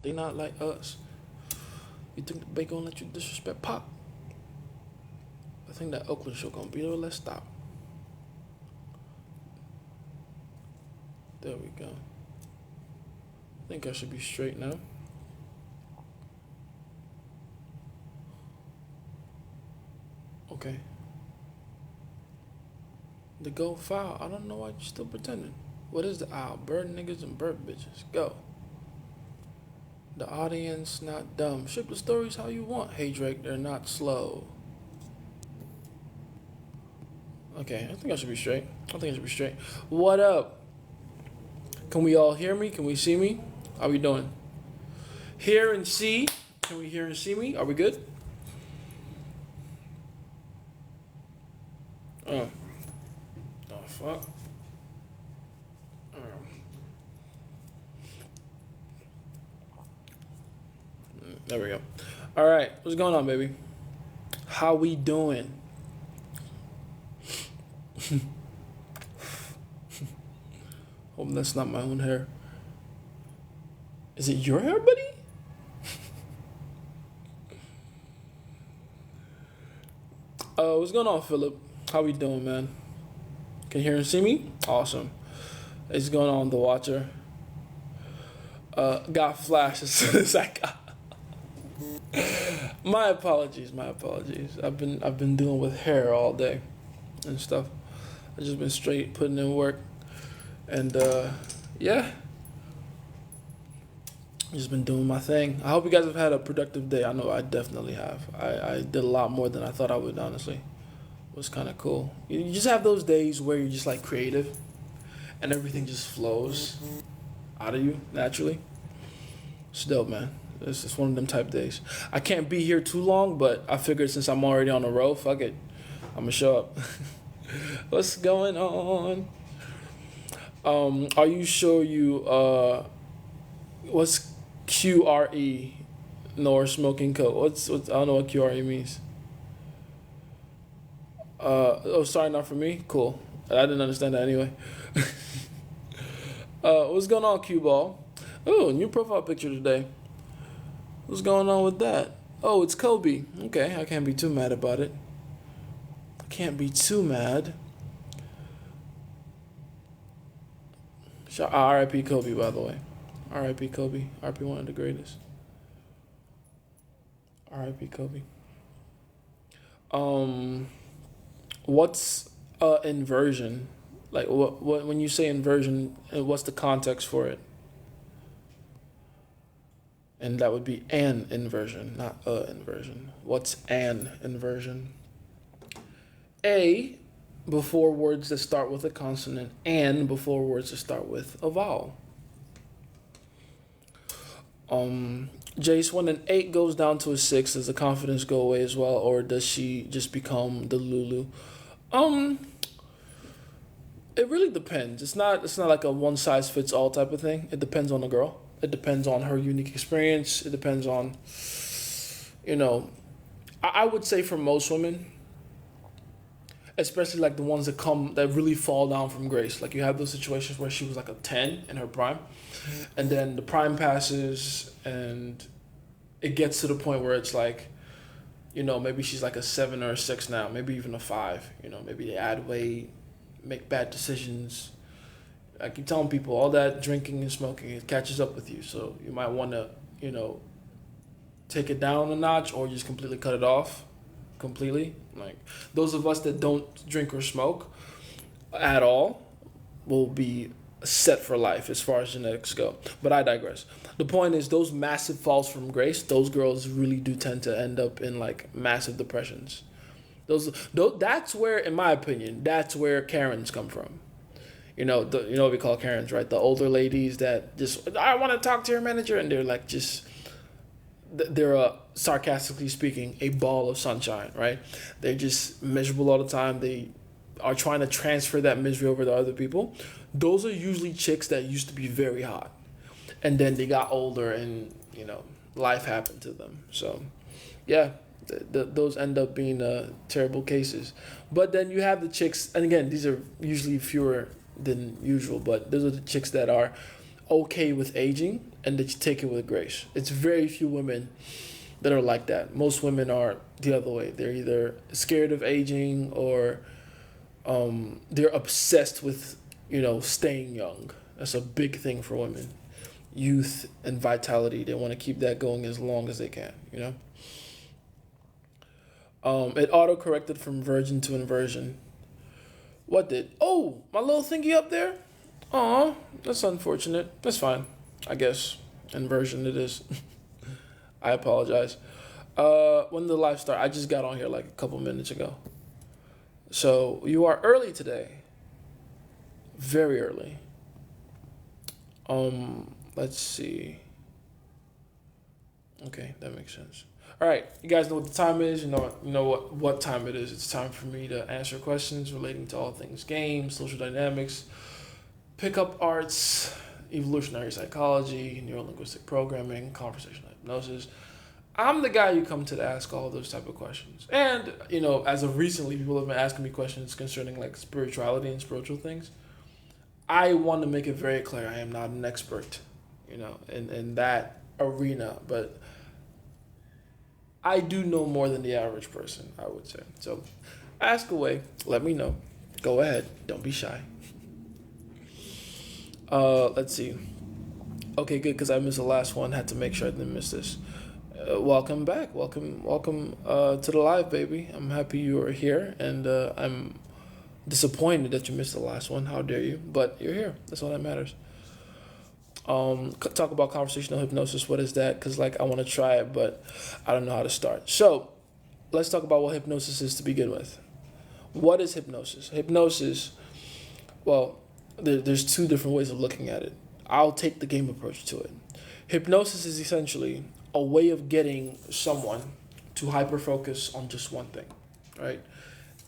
They not like us. You think they gonna let you disrespect Pop? I think that Oakland show gonna be there. Let's stop. There we go. I think I should be straight now. Okay. The go foul. I don't know why you still pretending. What is the owl? Bird niggas and bird bitches. Go. The audience not dumb. Ship the stories how you want. Hey Drake, they're not slow. Okay, I think I should be straight. I think I should be straight. What up? Can we all hear me? Can we see me? How we doing? Hear and see. Can we hear and see me? Are we good? Oh. Oh fuck. There we go. All right, what's going on, baby? How we doing? Hope that's not my own hair. Is it your hair, buddy? What's going on, Philip? How we doing, man? Can you hear and see me? Awesome. What's going on, The Watcher? Got flashed as soon as I got. My apologies. My apologies. I've been dealing with hair all day and stuff. I've just been straight putting in work, and yeah, just been doing my thing. I hope you guys have had a productive day. I know I definitely have. I did a lot more than I thought I would. Honestly, it was kind of cool. You just have those days where you're just like creative, and everything just flows out of you naturally. It's dope, man. It's just one of them type days. I can't be here too long, but I figured since I'm already on the road, fuck it, I'm gonna show up. What's going on? Are you sure you what's QRE? Nor smoking coat. What's I don't know what QRE means. Oh, sorry, not for me. Cool. I didn't understand that anyway. What's going on, Q Ball? Oh, new profile picture today. What's going on with that? Oh, it's Kobe. Okay, I can't be too mad about it. I can't be too mad. R.I.P. Kobe, by the way. R.I.P. Kobe. R.I.P. one of the greatest. R.I.P. Kobe. Um, what's inversion? Like what when you say inversion, what's the context for it? And that would be an inversion, not a inversion. What's an inversion? A before words that start with a consonant, and before words that start with a vowel. Jace, when an 8 goes down to a 6, does the confidence go away as well, or does she just become the Lulu? Um, it really depends. It's not like a one size fits all type of thing. It depends on the girl. It depends on her unique experience. It depends on, you know, I would say for most women, especially like the ones that really fall down from grace. Like you have those situations where she was like a 10 in her prime, and then the prime passes and it gets to the point where it's like, maybe she's like a 7 or a 6 now, maybe even a 5. Maybe they add weight, make bad decisions. I keep telling people all that drinking and smoking, it catches up with you. So you might want to, take it down a notch or just completely cut it off completely. Like those of us that don't drink or smoke at all will be set for life as far as genetics go. But I digress. The point is, those massive falls from grace, those girls really do tend to end up in like massive depressions. That's where, in my opinion, that's where Karens come from. What we call Karens, right? The older ladies that just, I want to talk to your manager, and they're like just, they're sarcastically speaking a ball of sunshine, right? They're just miserable all the time. They are trying to transfer that misery over to other people. Those are usually chicks that used to be very hot, and then they got older, and life happened to them. So, yeah, those end up being terrible cases. But then you have the chicks, and again, these are usually fewer than usual, but those are the chicks that are okay with aging, and that you take it with grace. It's very few women that are like that. Most women are the other way. They're either scared of aging or they're obsessed with, staying young. That's a big thing for women. Youth and vitality. They want to keep that going as long as they can. It auto corrected from virgin to inversion. What did? Oh, my little thingy up there? Aw, that's unfortunate. That's fine, I guess. Inversion it is. I apologize. When did the live start? I just got on here like a couple minutes ago. So you are early today. Very early. Let's see. Okay, that makes sense. All right, you guys know what the time is. What time it is. It's time for me to answer questions relating to all things games, social dynamics, pickup arts, evolutionary psychology, neurolinguistic programming, conversational hypnosis. I'm the guy you come to ask all those type of questions. And, as of recently, people have been asking me questions concerning like spirituality and spiritual things. I want to make it very clear I am not an expert, in that arena, but I do know more than the average person, I would say. So ask away, let me know. Go ahead, don't be shy. Let's see. Okay, good, because I missed the last one. Had to make sure I didn't miss this. Welcome back. Welcome to the live, baby. I'm happy you are here, and I'm disappointed that you missed the last one. How dare you? But you're here. That's all that matters. Talk about conversational hypnosis. What is that? Because I want to try it, but I don't know how to start. So let's talk about what hypnosis is to begin with. What is hypnosis? Hypnosis, well, there's two different ways of looking at it. I'll take the game approach to it. Hypnosis is essentially a way of getting someone to hyper-focus on just one thing, right?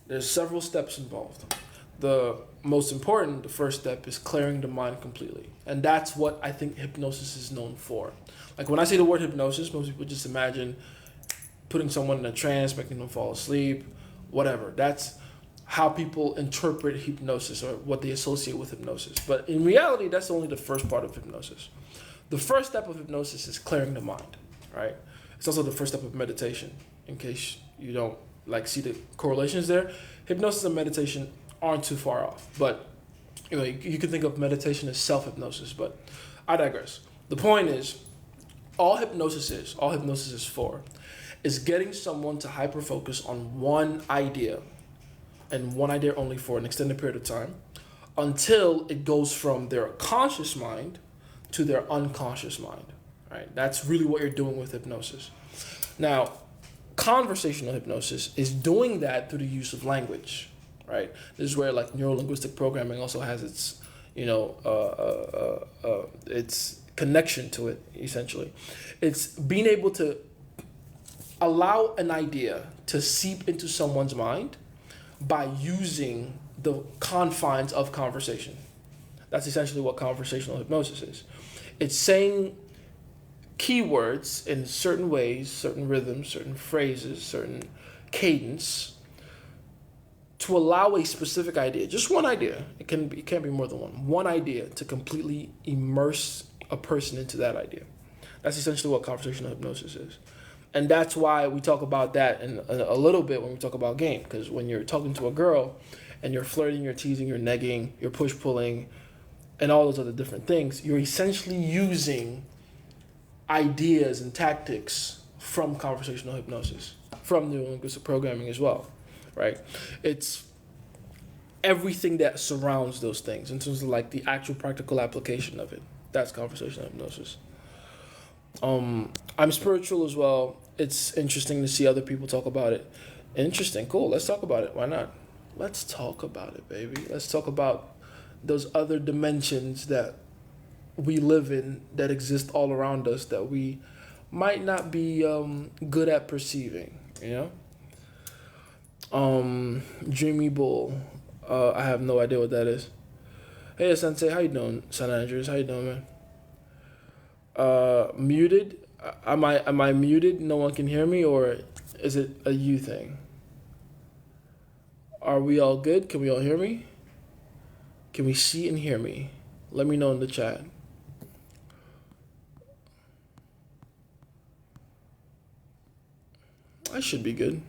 There's several steps involved. The most important, the first step, is clearing the mind completely. And that's what I think hypnosis is known for. Like when I say the word hypnosis, most people just imagine putting someone in a trance, making them fall asleep, whatever. That's how people interpret hypnosis or what they associate with hypnosis. But in reality, that's only the first part of hypnosis. The first step of hypnosis is clearing the mind, right? It's also the first step of meditation, in case you don't see the correlations there. Hypnosis and meditation aren't too far off, but you can think of meditation as self-hypnosis, but I digress. The point is, all hypnosis is for, is getting someone to hyper-focus on one idea, and one idea only for an extended period of time, until it goes from their conscious mind to their unconscious mind, right? That's really what you're doing with hypnosis. Now, conversational hypnosis is doing that through the use of language, right? This is where neurolinguistic programming also has its, its connection to it, essentially. It's being able to allow an idea to seep into someone's mind by using the confines of conversation. That's essentially what conversational hypnosis is. It's saying keywords in certain ways, certain rhythms, certain phrases, certain cadence to allow a specific idea, just one idea. It can't be more than one idea to completely immerse a person into that idea. That's essentially what conversational hypnosis is. And that's why we talk about that in a little bit when we talk about game. Because when you're talking to a girl and you're flirting, you're teasing, you're negging, you're push-pulling, and all those other different things, you're essentially using ideas and tactics from conversational hypnosis, from neurolinguistic programming as well, right? It's everything that surrounds those things in terms of the actual practical application of it. That's conversational hypnosis. I'm spiritual as well. It's interesting to see other people talk about it. Interesting, cool. Let's talk about it. Why not? Let's talk about it, baby. Let's talk about those other dimensions that we live in, that exist all around us, that we might not be good at perceiving, Dreamy Bull. I have no idea what that is. Hey, Sensei, how you doing? San Andrews, how you doing, man? Muted? Am I muted? No one can hear me, or is it a you thing? Are we all good? Can we all hear me? Can we see and hear me? Let me know in the chat. I should be good.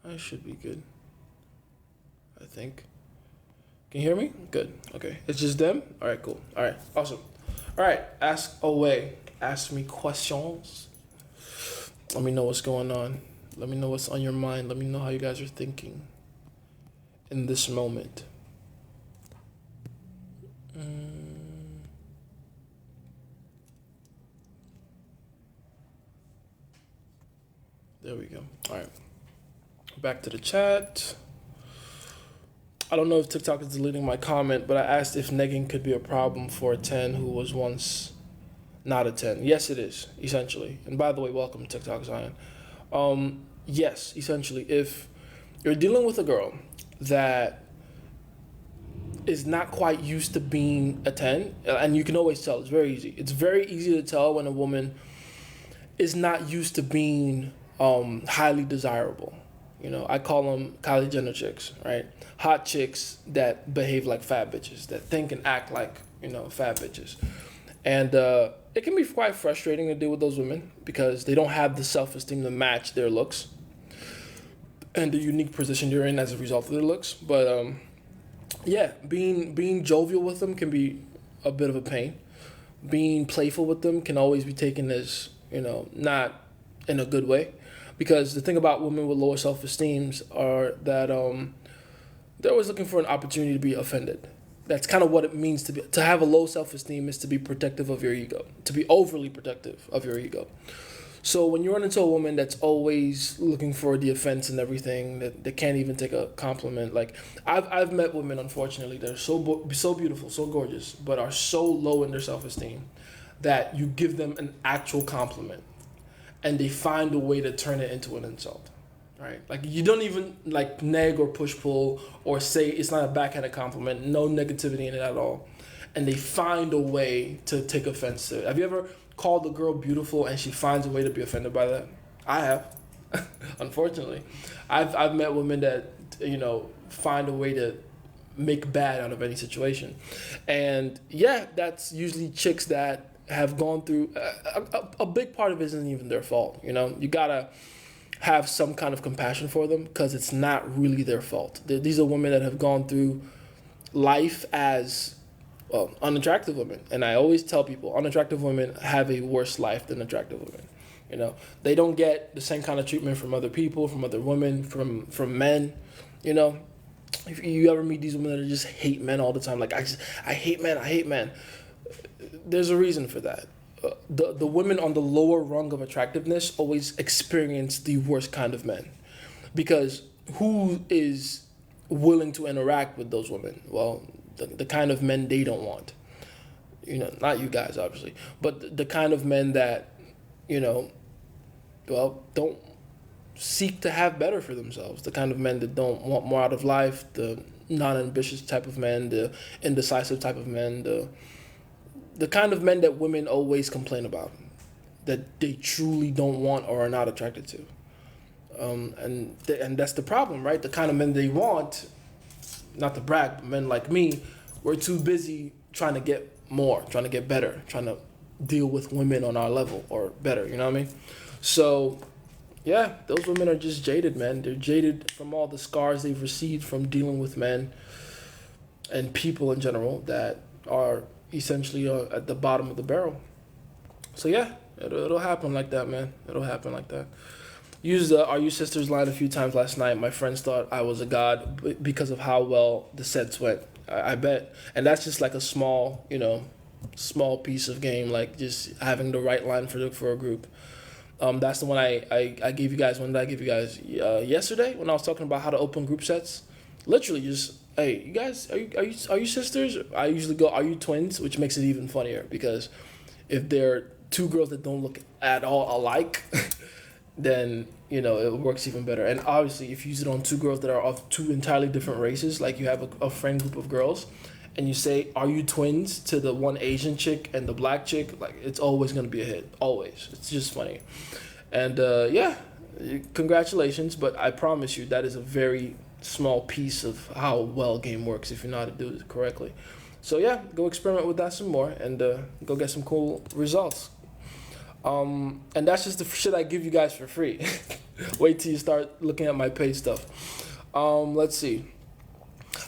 I should be good. I think. Can you hear me? Good. Okay. It's just them? All right, cool. All right, awesome. All right, ask away. Ask me questions. Let me know what's going on. Let me know what's on your mind. Let me know how you guys are thinking in this moment. There we go. All right. Back to the chat. I don't know if TikTok is deleting my comment, but I asked if negging could be a problem for a 10 who was once not a 10. Yes, it is, essentially. And by the way, welcome to TikTok, Zion. Yes, essentially. If you're dealing with a girl that is not quite used to being a 10, and you can always tell, it's very easy. It's very easy to tell when a woman is not used to being highly desirable. You know, I call them Kylie Jenner chicks, right? Hot chicks that behave like fat bitches, that think and act like, fat bitches. And it can be quite frustrating to deal with those women because they don't have the self-esteem to match their looks and the unique position they're in as a result of their looks. But yeah, being jovial with them can be a bit of a pain. Being playful with them can always be taken as, not in a good way. Because the thing about women with lower self-esteems are that they're always looking for an opportunity to be offended. That's kind of what it means to have a low self-esteem, is to be protective of your ego, to be overly protective of your ego. So when you run into a woman that's always looking for the offense and everything, that can't even take a compliment, like I've met women, unfortunately, that are so beautiful, so gorgeous, but are so low in their self-esteem that you give them an actual compliment and they find a way to turn it into an insult, right? Like you don't even like neg or push pull or say it's not a backhanded compliment, no negativity in it at all. And they find a way to take offense to it. Have you ever called a girl beautiful and she finds a way to be offended by that? I have, unfortunately. I've met women that, find a way to make bad out of any situation. And yeah, that's usually chicks that have gone through a big part of it isn't even their fault. You gotta have some kind of compassion for them because it's not really their fault. These are women that have gone through life as unattractive women, and I always tell people unattractive women have a worse life than attractive women. They don't get the same kind of treatment from other people, from other women, from men. If you ever meet these women that just hate men all the time, like I hate men. There's a reason for that. The women on the lower rung of attractiveness always experience the worst kind of men, because who is willing to interact with those women? Well, the kind of men they don't want. Not you guys, obviously, but the kind of men that, don't seek to have better for themselves. The kind of men that don't want more out of life, the non-ambitious type of men, the indecisive type of men, the kind of men that women always complain about, that they truly don't want or are not attracted to. And that's the problem, right? The kind of men they want, not to brag, but men like me, we're too busy trying to get more, trying to get better, trying to deal with women on our level or better, you know what I mean? So, yeah, those women are just jaded, man. They're jaded from all the scars they've received from dealing with men and people in general that are essentially at the bottom of the barrel. So yeah, it'll happen like that, man. It'll happen like that. Used the "Are You Sisters" line a few times last night. My friends thought I was a god because of how well the sets went. I bet. And that's just like a small piece of game, like just having the right line for a group. That's the one I gave you guys. When did I give you guys? Yesterday when I was talking about how to open group sets. Literally just, hey, you guys, are you sisters? I usually go, are you twins? Which makes it even funnier because if they're two girls that don't look at all alike, then, it works even better. And obviously, if you use it on two girls that are of two entirely different races, like you have a friend group of girls, and you say, are you twins to the one Asian chick and the black chick, like, it's always going to be a hit. Always. It's just funny. And, yeah, congratulations. But I promise you that is a very small piece of how well game works if you know how to do it correctly. So, yeah, go experiment with that some more and go get some cool results. And that's just the shit I give you guys for free. Wait till you start looking at my paid stuff. Let's see.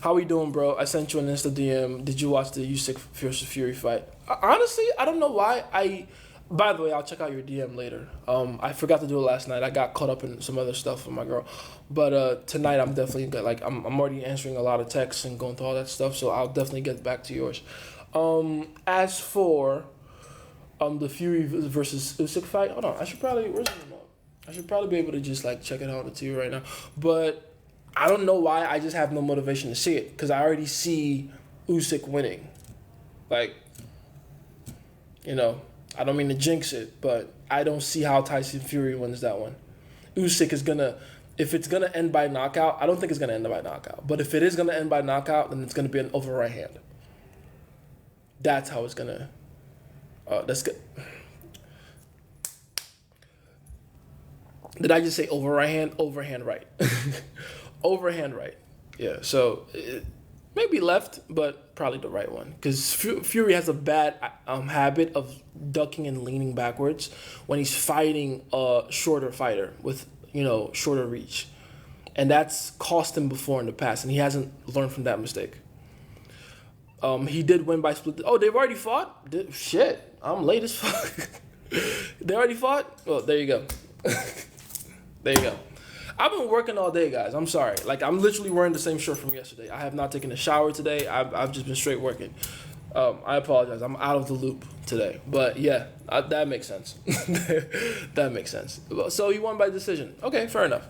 How we doing, bro? I sent you an Insta DM. Did you watch the Usyk versus Fury fight? Honestly, I don't know why. By the way, I'll check out your DM later. I forgot to do it last night. I got caught up in some other stuff with my girl. But tonight I'm definitely like I'm already answering a lot of texts and going through all that stuff. So I'll definitely get back to yours. As for the Fury versus Usyk fight, hold on. I should probably where's the remote? I should probably be able to just like check it out to you right now. But I don't know why. I just have no motivation to see it because I already see Usyk winning. Like, you know, I don't mean to jinx it, but I don't see how Tyson Fury wins that one. Usyk is gonna, if it's gonna end by knockout, I don't think it's gonna end by knockout. But if it is gonna end by knockout, then it's gonna be an over right hand. That's how it's gonna. That's good. Did I just say over right hand? Overhand right. Overhand right. Yeah. So maybe left, but probably the right one. Because Fury has a bad habit of ducking and leaning backwards when he's fighting a shorter fighter with, shorter reach. And that's cost him before in the past, and he hasn't learned from that mistake. He did win by split. Oh, they've already fought? Shit, I'm late as fuck. They already fought? Oh, there you go. There you go. I've been working all day, guys. I'm sorry. Like, I'm literally wearing the same shirt from yesterday. I have not taken a shower today. I've just been straight working. I apologize. I'm out of the loop today. But, yeah, that makes sense. That makes sense. So, he won by decision. Okay, fair enough.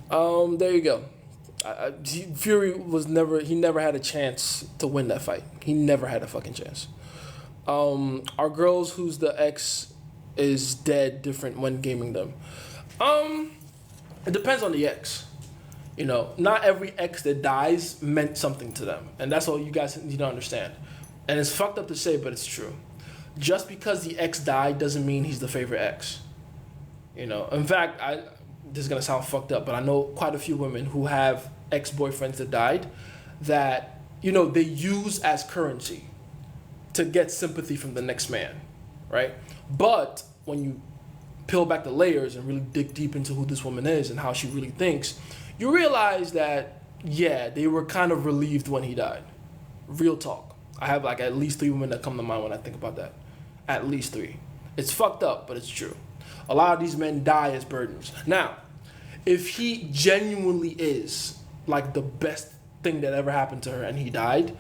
There you go. Fury never had a chance to win that fight. He never had a fucking chance. Our girls whose the ex is dead different when gaming them. It depends on the ex. Not every ex that dies meant something to them. And that's all you guys need to understand. And it's fucked up to say, but it's true. Just because the ex died doesn't mean he's the favorite ex. In fact, this is going to sound fucked up, but I know quite a few women who have ex-boyfriends that died that, they use as currency to get sympathy from the next man, right? But when you peel back the layers and really dig deep into who this woman is and how she really thinks, you realize that, yeah, they were kind of relieved when he died. Real talk. I have like at least 3 women that come to mind when I think about that. At least 3. It's fucked up, but it's true. A lot of these men die as burdens. Now, if he genuinely is like the best thing that ever happened to her and he died,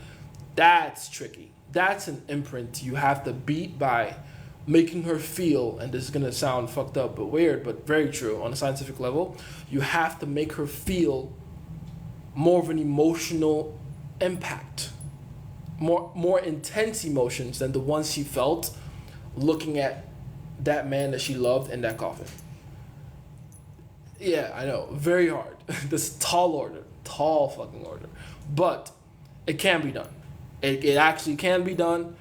that's tricky. That's an imprint you have to beat by making her feel, and this is going to sound fucked up but weird, but very true on a scientific level, you have to make her feel more of an emotional impact, more intense emotions than the ones she felt looking at that man that she loved in that coffin. Yeah, I know, very hard. This tall fucking order, but it can be done. It actually can be done,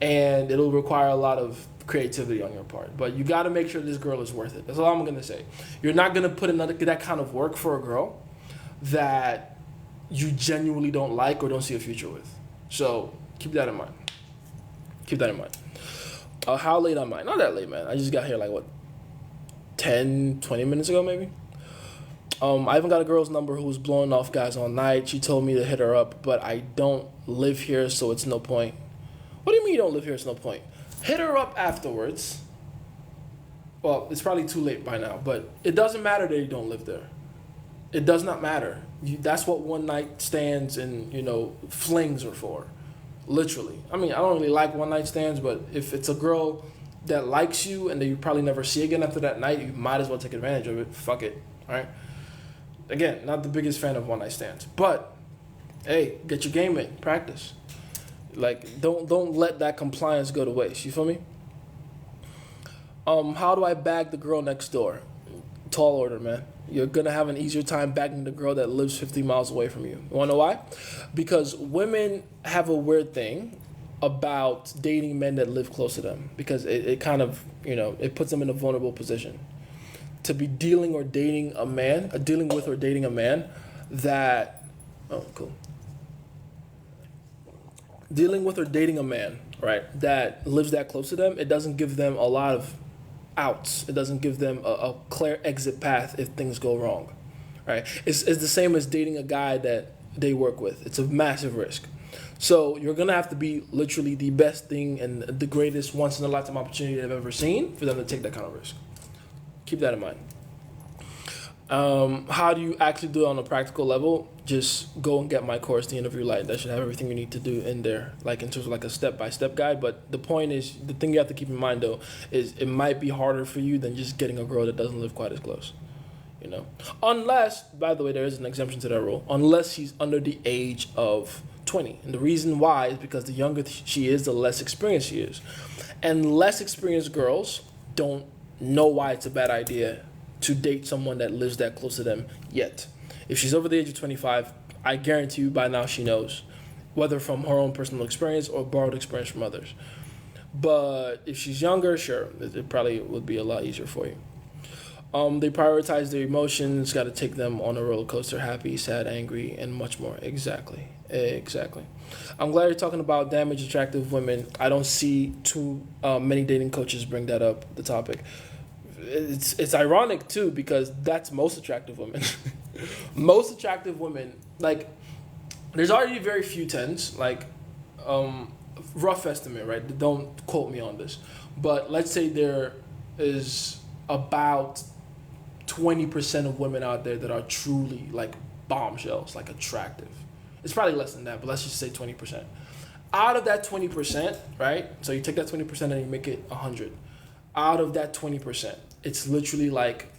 and it'll require a lot of creativity on your part. But you got to make sure this girl is worth it. That's all I'm gonna say. You're not gonna put that kind of work for a girl that you genuinely don't like or don't see a future with. So keep that in mind. How late am I? Not that late, man. I just got here like 10, 20 minutes ago maybe. I even got a girl's number who was blowing off guys all night. She told me to hit her up, but I don't live here, so it's no point. What do you mean you don't live here? It's no point. Hit her up afterwards. Well, it's probably too late by now, but it doesn't matter that you don't live there. It does not matter. That's what one night stands and, flings are for. Literally. I mean, I don't really like one night stands, but if it's a girl that likes you and that you probably never see again after that night, you might as well take advantage of it. Fuck it. All right? Again, not the biggest fan of one night stands, but hey, get your game in, practice. Like, don't let that compliance go to waste. You feel me? How do I bag the girl next door? Tall order, man. You're gonna have an easier time bagging the girl that lives 50 miles away from you. You wanna know why? Because women have a weird thing about dating men that live close to them, because it kind of, it puts them in a vulnerable position to be dealing with or dating a man that, oh, cool. Dealing with or dating a man, right, that lives that close to them, it doesn't give them a lot of outs. It doesn't give them a clear exit path if things go wrong, right? It's the same as dating a guy that they work with. It's a massive risk. So you're gonna have to be literally the best thing and the greatest once in a lifetime opportunity they've ever seen for them to take that kind of risk. Keep that in mind. How do you actually do it on a practical level? Just go and get my course, The Interview Light. That should have everything you need to do in there, like in terms of like a step-by-step guide. But the point is, the thing you have to keep in mind though, is it might be harder for you than just getting a girl that doesn't live quite as close. You know, unless, by the way, there is an exemption to that rule. Unless she's under the age of 20, and the reason why is because the younger she is, the less experienced she is, and less experienced girls don't know why it's a bad idea to date someone that lives that close to them yet. If she's over the age of 25, I guarantee you by now she knows, whether from her own personal experience or borrowed experience from others. But if she's younger, sure, it probably would be a lot easier for you. They prioritize their emotions, got to take them on a roller coaster, happy, sad, angry, and much more. Exactly. I'm glad you're talking about damaged, attractive women. I don't see too many dating coaches bring that up, the topic. It's ironic too, because that's most attractive women. Most attractive women, like, there's already very few tens, like, rough estimate, right? Don't quote me on this, but let's say there is about 20% of women out there that are truly like bombshells, like attractive. It's probably less than that, but let's just say 20%. Out of that 20%, right? So you take that 20% and you make it 100. Out of that 20%, it's literally like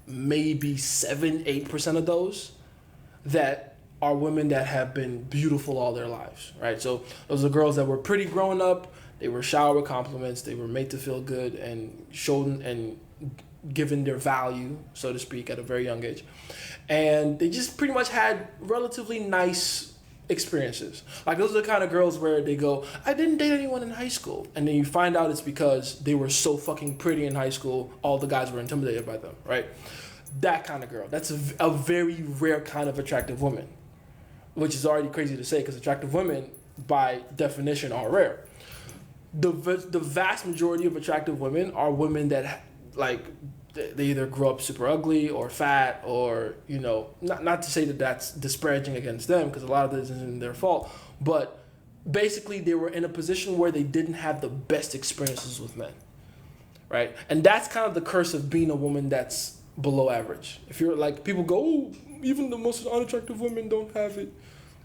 maybe 7-8% of those that are women that have been beautiful all their lives, right? So those are girls that were pretty growing up. They were showered with compliments. They were made to feel good and shown and given their value, so to speak, at a very young age. And they just pretty much had relatively nice experiences. Like, those are the kind of girls where they go, I didn't date anyone in high school. And then you find out it's because they were so fucking pretty in high school, all the guys were intimidated by them, right? That kind of girl. That's a very rare kind of attractive woman, which is already crazy to say because attractive women, by definition, are rare. The vast majority of attractive women are women that, like, they either grow up super ugly or fat, or, you know, not to say that that's disparaging against them, because a lot of this isn't their fault, but basically they were in a position where they didn't have the best experiences with men, right? And that's kind of the curse of being a woman that's below average. If you're like, people go, oh, even the most unattractive women don't have it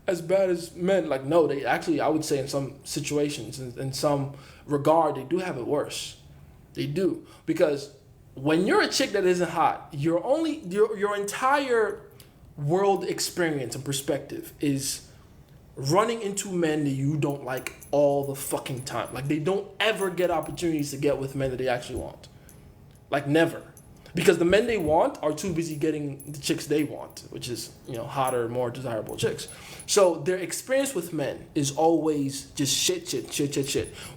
as bad as men. Like, no, they actually, I would say in some situations, in some regard, they do have it worse. They do. Because when you're a chick that isn't hot, your entire world experience and perspective is running into men that you don't like all the fucking time. Like, they don't ever get opportunities to get with men that they actually want. Like, never. Because the men they want are too busy getting the chicks they want, which is, you know, hotter, more desirable chicks. So their experience with men is always just shit.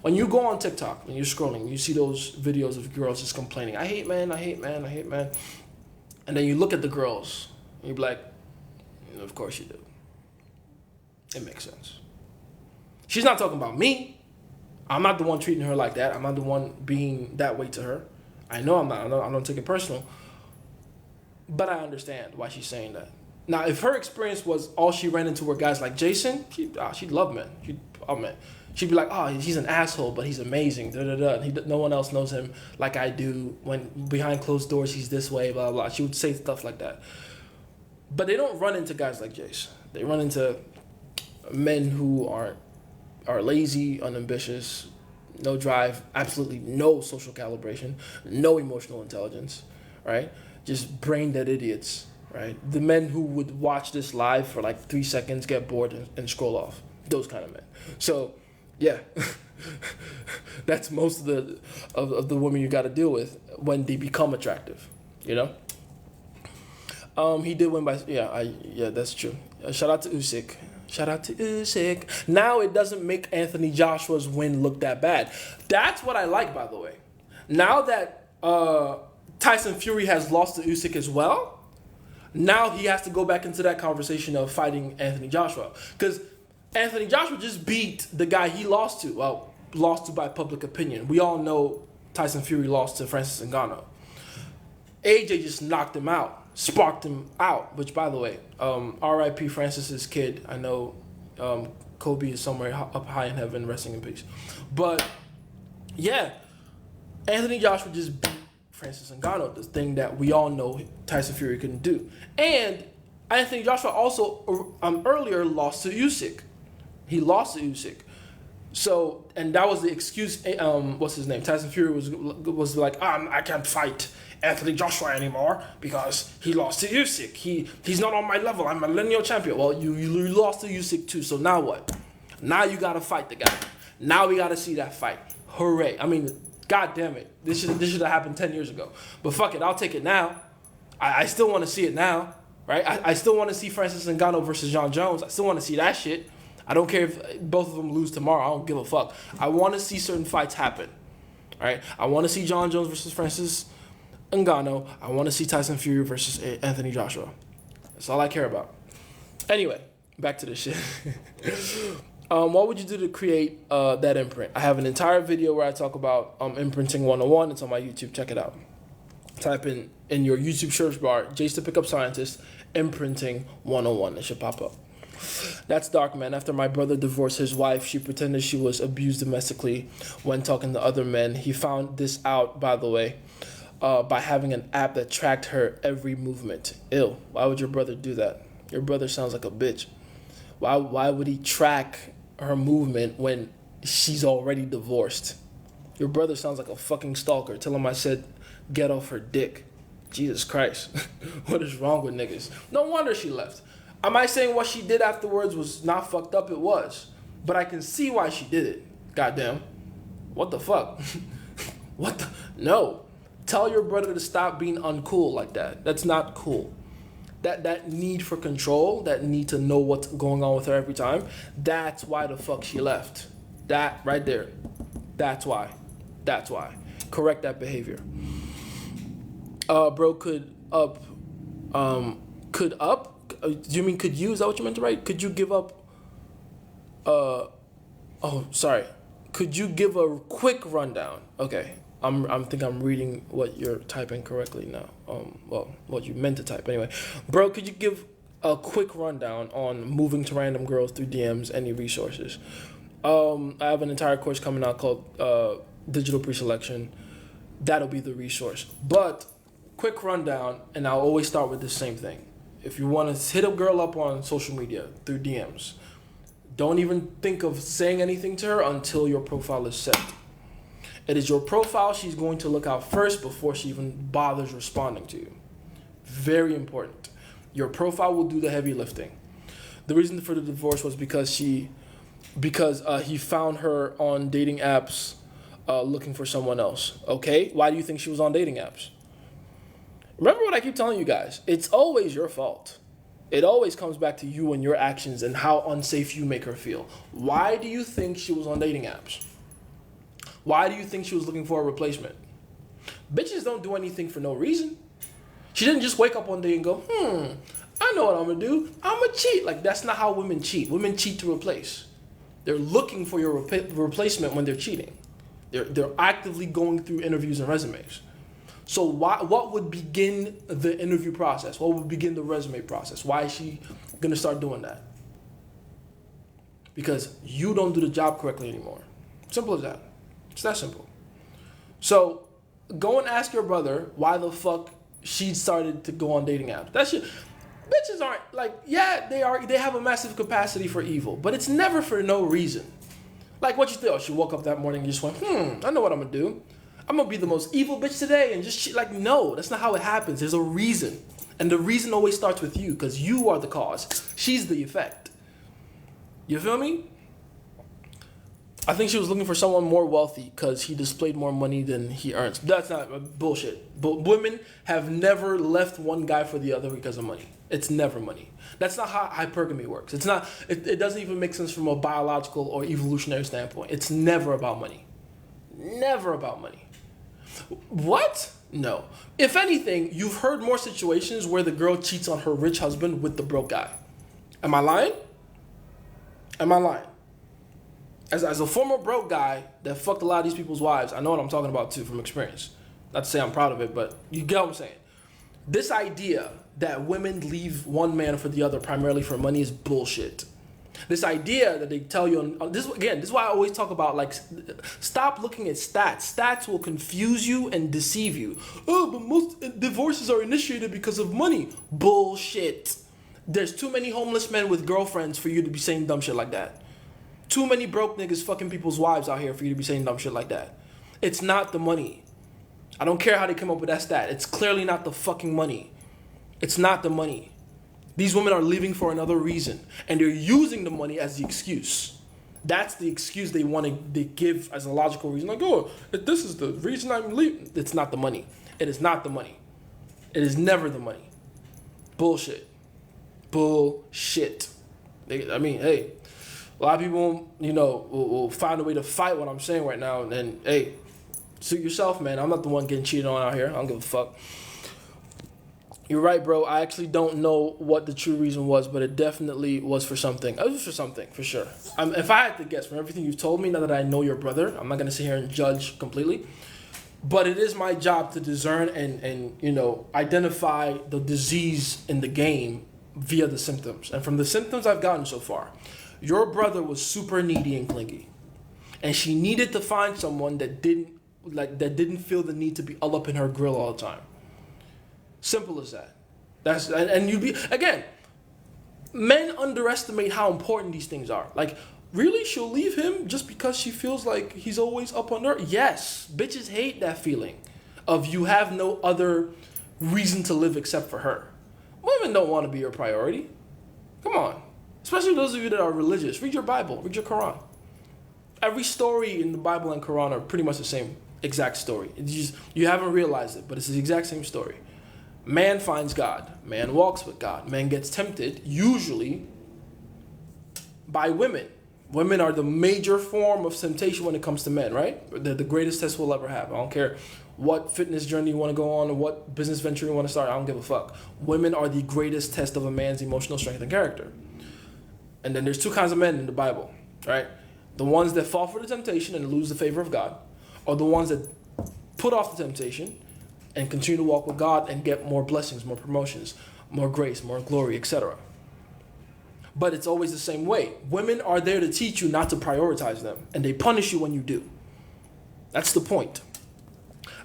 When you go on TikTok, when you're scrolling, you see those videos of girls just complaining, I hate men. And then you look at the girls, and you're like, of course you do. It makes sense. She's not talking about me. I'm not the one treating her like that. I'm not the one being that way to her. I know I'm not. I don't take it personal. But I understand why she's saying that. Now, if her experience was all she ran into were guys like Jason, she'd love men. She'd be like, oh, he's an asshole, but he's amazing. No one else knows him like I do. When behind closed doors, he's this way, blah, blah. She would say stuff like that. But they don't run into guys like Jason. They run into men who are lazy, unambitious, no drive, absolutely no social calibration, no emotional intelligence, right? Just brain dead idiots, right? The men who would watch this live for like 3 seconds, get bored, and scroll off. Those kind of men. So, yeah, that's most of the women you got to deal with when they become attractive, you know? He did win by, yeah, that's true. Shout out to Usyk. Now it doesn't make Anthony Joshua's win look that bad. That's what I like, by the way. Now that Tyson Fury has lost to Usyk as well, now he has to go back into that conversation of fighting Anthony Joshua. Because Anthony Joshua just beat the guy he lost to. Well, lost to by public opinion. We all know Tyson Fury lost to Francis Ngannou. AJ just knocked him out, sparked him out. Which, by the way, R.I.P. Francis's kid. I know Kobe is somewhere up high in heaven, resting in peace. But yeah, Anthony Joshua just beat Francis Ngannou, the thing that we all know Tyson Fury couldn't do. And Anthony Joshua also earlier lost to Usyk. He lost to Usyk. So, and that was the excuse. What's his name? Tyson Fury was like, I can't fight Anthony Joshua anymore because he lost to Usyk. He's not on my level. I'm a lineal champion. Well, you lost to Usyk too. So now what? Now you gotta fight the guy. Now we gotta see that fight. Hooray! I mean, god damn it, this should have happened 10 years ago. But fuck it, I'll take it now. I still want to see it now, right? I still want to see Francis Ngannou versus Jon Jones. I still want to see that shit. I don't care if both of them lose tomorrow. I don't give a fuck. I want to see certain fights happen. All right? I want to see Jon Jones versus Francis Ngannou. I want to see Tyson Fury versus Anthony Joshua. That's all I care about. Anyway, back to this shit. What would you do to create that imprint? I have an entire video where I talk about imprinting 101. It's on my YouTube. Check it out. Type in your YouTube search bar, Jace the Pickup Scientist, imprinting 101. It should pop up. That's dark, man. After my brother divorced his wife, she pretended she was abused domestically when talking to other men. He found this out, by the way, by having an app that tracked her every movement. Ew. Why would your brother do that? Your brother sounds like a bitch. Why would he track her movement when she's already divorced? Your brother sounds like a fucking stalker. Tell him I said get off her dick. Jesus Christ. What is wrong with niggas? No wonder she left. Am I saying what she did afterwards was not fucked up? It was. But I can see why she did it. Goddamn. What the fuck? What the? No. Tell your brother to stop being uncool like that. That's not cool. That need for control, that need to know what's going on with her every time, that's why the fuck she left. That right there. That's why. That's why. Correct that behavior. Bro, could up. Do you mean could you? Is that what you meant to write? Could you give up? Sorry. Could you give a quick rundown? Okay. I think I'm reading what you're typing correctly now. What you meant to type anyway. Bro, could you give a quick rundown on moving to random girls through DMs? Any resources? I have an entire course coming out called Digital Preselection. That'll be the resource. But quick rundown, and I'll always start with the same thing. If you want to hit a girl up on social media through DMs, don't even think of saying anything to her until your profile is set. It is your profile she's going to look out first before she even bothers responding to you. Very important. Your profile will do the heavy lifting. The reason for the divorce was because he found her on dating apps looking for someone else. Okay? Why do you think she was on dating apps? Remember what I keep telling you guys. It's always your fault. It always comes back to you and your actions and how unsafe you make her feel. Why do you think she was on dating apps? Why do you think she was looking for a replacement? Bitches don't do anything for no reason. She didn't just wake up one day and go, I know what I'm going to do. I'm going to cheat. Like, that's not how women cheat. Women cheat to replace. They're looking for your replacement when they're cheating. They're actively going through interviews and resumes. So what would begin the interview process? What would begin the resume process? Why is she going to start doing that? Because you don't do the job correctly anymore. Simple as that. It's that simple. So go and ask your brother why the fuck she started to go on dating apps. That shit. Bitches aren't like, yeah, they have a massive capacity for evil, but it's never for no reason. Like what you think? Oh, she woke up that morning and just went, I know what I'm gonna do. I'm gonna be the most evil bitch today and just like, no, that's not how it happens. There's a reason. And the reason always starts with you because you are the cause. She's the effect. You feel me? I think she was looking for someone more wealthy because he displayed more money than he earns. That's not bullshit. But women have never left one guy for the other because of money. It's never money. That's not how hypergamy works. It's not. It doesn't even make sense from a biological or evolutionary standpoint. It's never about money. Never about money. What? No. If anything, you've heard more situations where the girl cheats on her rich husband with the broke guy. Am I lying? Am I lying? as a former broke guy that fucked a lot of these people's wives, I know what I'm talking about too from experience. Not to say I'm proud of it, but you get what I'm saying. This idea that women leave one man for the other primarily for money is bullshit. This idea that they tell you on this is why I always talk about, like, stop looking at stats. Stats will confuse you and deceive you. Oh, but most divorces are initiated because of money. Bullshit. There's too many homeless men with girlfriends for you to be saying dumb shit like that. Too many broke niggas fucking people's wives out here for you to be saying dumb shit like that. It's not the money. I don't care how they come up with that stat. It's clearly not the fucking money. It's not the money. These women are leaving for another reason, and they're using the money as the excuse. That's the excuse they give as a logical reason. Like, oh, if this is the reason I'm leaving. It's not the money. It is not the money. It is never the money. Bullshit. Bullshit. I mean, hey, a lot of people, will find a way to fight what I'm saying right now, and hey, suit yourself, man. I'm not the one getting cheated on out here. I don't give a fuck. You're right, bro. I actually don't know what the true reason was, but it definitely was for something. It was for something, for sure. If I had to guess from everything you've told me, now that I know your brother, I'm not going to sit here and judge completely. But it is my job to discern and identify the disease in the game via the symptoms. And from the symptoms I've gotten so far, your brother was super needy and clingy. And she needed to find someone that didn't feel the need to be all up in her grill all the time. Simple as that. And you'd be, again, men underestimate how important these things are. Like, really, she'll leave him just because she feels like he's always up on her? Yes. Bitches hate that feeling of you have no other reason to live except for her. Women don't want to be your priority. Come on. Especially those of you that are religious. Read your Bible. Read your Quran. Every story in the Bible and Quran are pretty much the same exact story. It's just, you haven't realized it, but it's the exact same story. Man finds God. Man walks with God. Man gets tempted, usually by women. Women are the major form of temptation when it comes to men, right? They're the greatest test we'll ever have. I don't care what fitness journey you want to go on or what business venture you want to start. I don't give a fuck. Women are the greatest test of a man's emotional strength and character. And then there's two kinds of men in the Bible, right? The ones that fall for the temptation and lose the favor of God, or the ones that put off the temptation and continue to walk with God and get more blessings, more promotions, more grace, more glory, etc. But it's always the same way. Women are there to teach you not to prioritize them, and they punish you when you do. That's the point.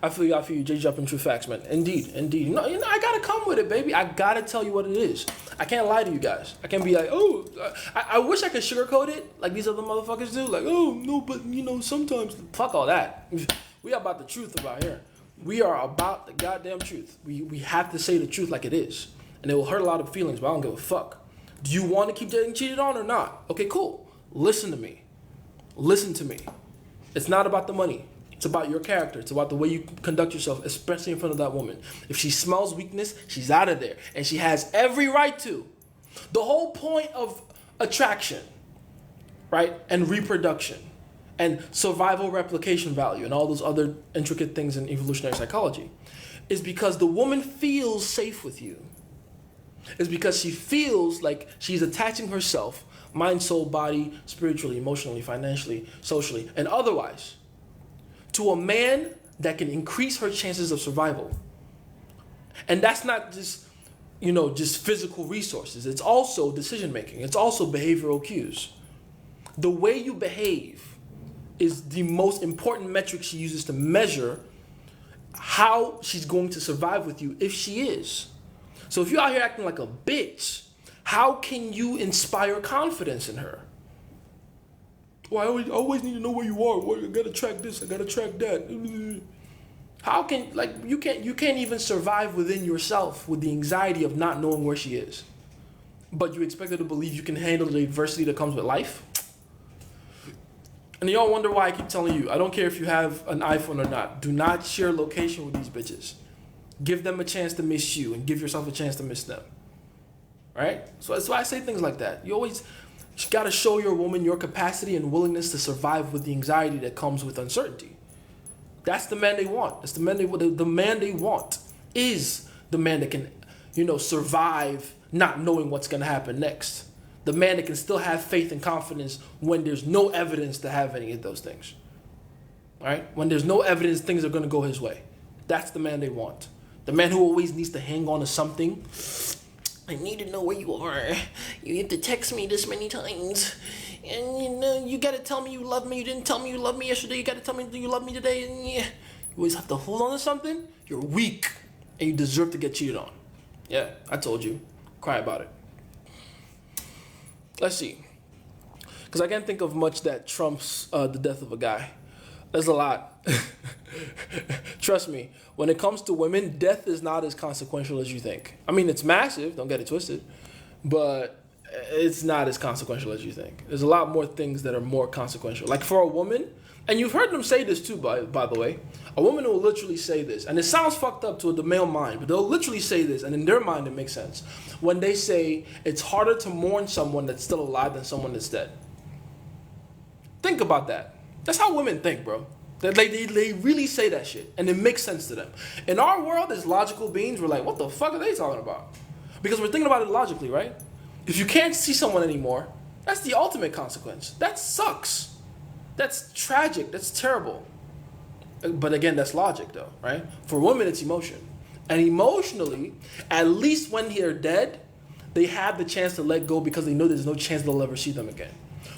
I feel you, J. Jumping True Facts, man. Indeed. I gotta come with it, baby. I gotta tell you what it is. I can't lie to you guys. I can't be like, oh, I wish I could sugarcoat it like these other motherfuckers do. Like, oh, no, but, sometimes. Fuck all that. We are about the truth about here. We are about the goddamn truth. We have to say the truth like it is. And it will hurt a lot of feelings, but I don't give a fuck. Do you want to keep getting cheated on or not? Okay, cool. Listen to me. Listen to me. It's not about the money. It's about your character. It's about the way you conduct yourself, especially in front of that woman. If she smells weakness, she's out of there. And she has every right to. The whole point of attraction, right, and reproduction, and survival replication value, and all those other intricate things in evolutionary psychology, is because the woman feels safe with you. It's because she feels like she's attaching herself, mind, soul, body, spiritually, emotionally, financially, socially, and otherwise, to a man that can increase her chances of survival. And that's not just, just physical resources. It's also decision making. It's also behavioral cues. The way you behave is the most important metric she uses to measure how she's going to survive with you, if she is. So if you're out here acting like a bitch, how can you inspire confidence in her? Well, I always need to know where you are. Well, I gotta track this, I gotta track that. How can, you can't even survive within yourself with the anxiety of not knowing where she is. But you expect her to believe you can handle the adversity that comes with life? And y'all wonder why I keep telling you, I don't care if you have an iPhone or not, do not share location with these bitches. Give them a chance to miss you and give yourself a chance to miss them. Right? So that's why I say things like that. You got to show your woman your capacity and willingness to survive with the anxiety that comes with uncertainty. That's the man they want. That's the man they want is the man that can, survive not knowing what's going to happen next. The man that can still have faith and confidence when there's no evidence to have any of those things. All right? When there's no evidence things are going to go his way. That's the man they want. The man who always needs to hang on to something. I need to know where you are. You have to text me this many times. And you got to tell me you love me. You didn't tell me you love me yesterday. You got to tell me you love me today. And you always have to hold on to something. You're weak. And you deserve to get cheated on. Yeah, I told you. Cry about it. Let's see. Because I can't think of much that trumps the death of a guy. There's a lot. Trust me, when it comes to women, death is not as consequential as you think. I mean, it's massive, don't get it twisted, but it's not as consequential as you think. There's a lot more things that are more consequential. Like for a woman, and you've heard them say this too, by the way, a woman will literally say this, and it sounds fucked up to the male mind, but they'll literally say this, and in their mind it makes sense. When they say, it's harder to mourn someone that's still alive than someone that's dead. Think about that. That's how women think, bro. They really say that shit, and it makes sense to them. In our world, as logical beings, we're like, what the fuck are they talking about? Because we're thinking about it logically, right? If you can't see someone anymore, that's the ultimate consequence. That sucks. That's tragic. That's terrible. But again, that's logic, though, right? For women, it's emotion. And emotionally, at least when they're dead, they have the chance to let go because they know there's no chance they'll ever see them again.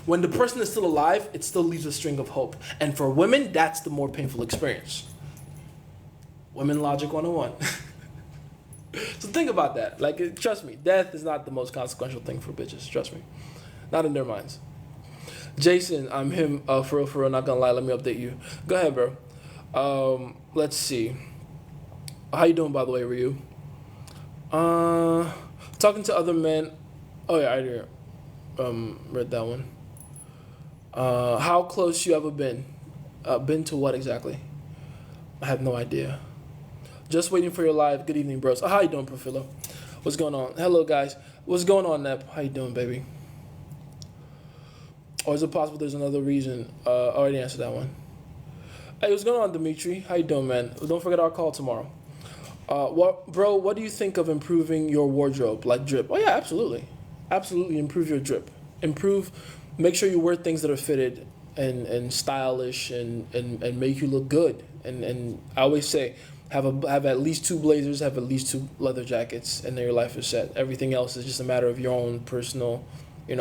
When the person is still alive, it still leaves a string of hope. And for women, that's the more painful experience. Women logic 101. So think about that. Like, trust me, death is not the most consequential thing for bitches. Trust me. Not in their minds. Jason, I'm him, for real, not gonna lie. Let me update you. Go ahead, bro. Let's see. How you doing, by the way, Ryu? Talking to other men. Oh, yeah, I did. Read that one. How close you ever been? Been to what exactly? I have no idea. Just waiting for your live. Good evening, bros. How you doing, Profilo? What's going on? Hello, guys. What's going on, Nep? How you doing, baby? Or is it possible there's another reason? I already answered that one. Hey, what's going on, Dimitri? How you doing, man? Don't forget our call tomorrow. What do you think of improving your wardrobe, like drip? Oh, yeah, absolutely. Absolutely improve your drip. Make sure you wear things that are fitted and stylish and make you look good. And I always say, have at least 2 blazers, have at least 2 leather jackets, and then your life is set. Everything else is just a matter of your own personal,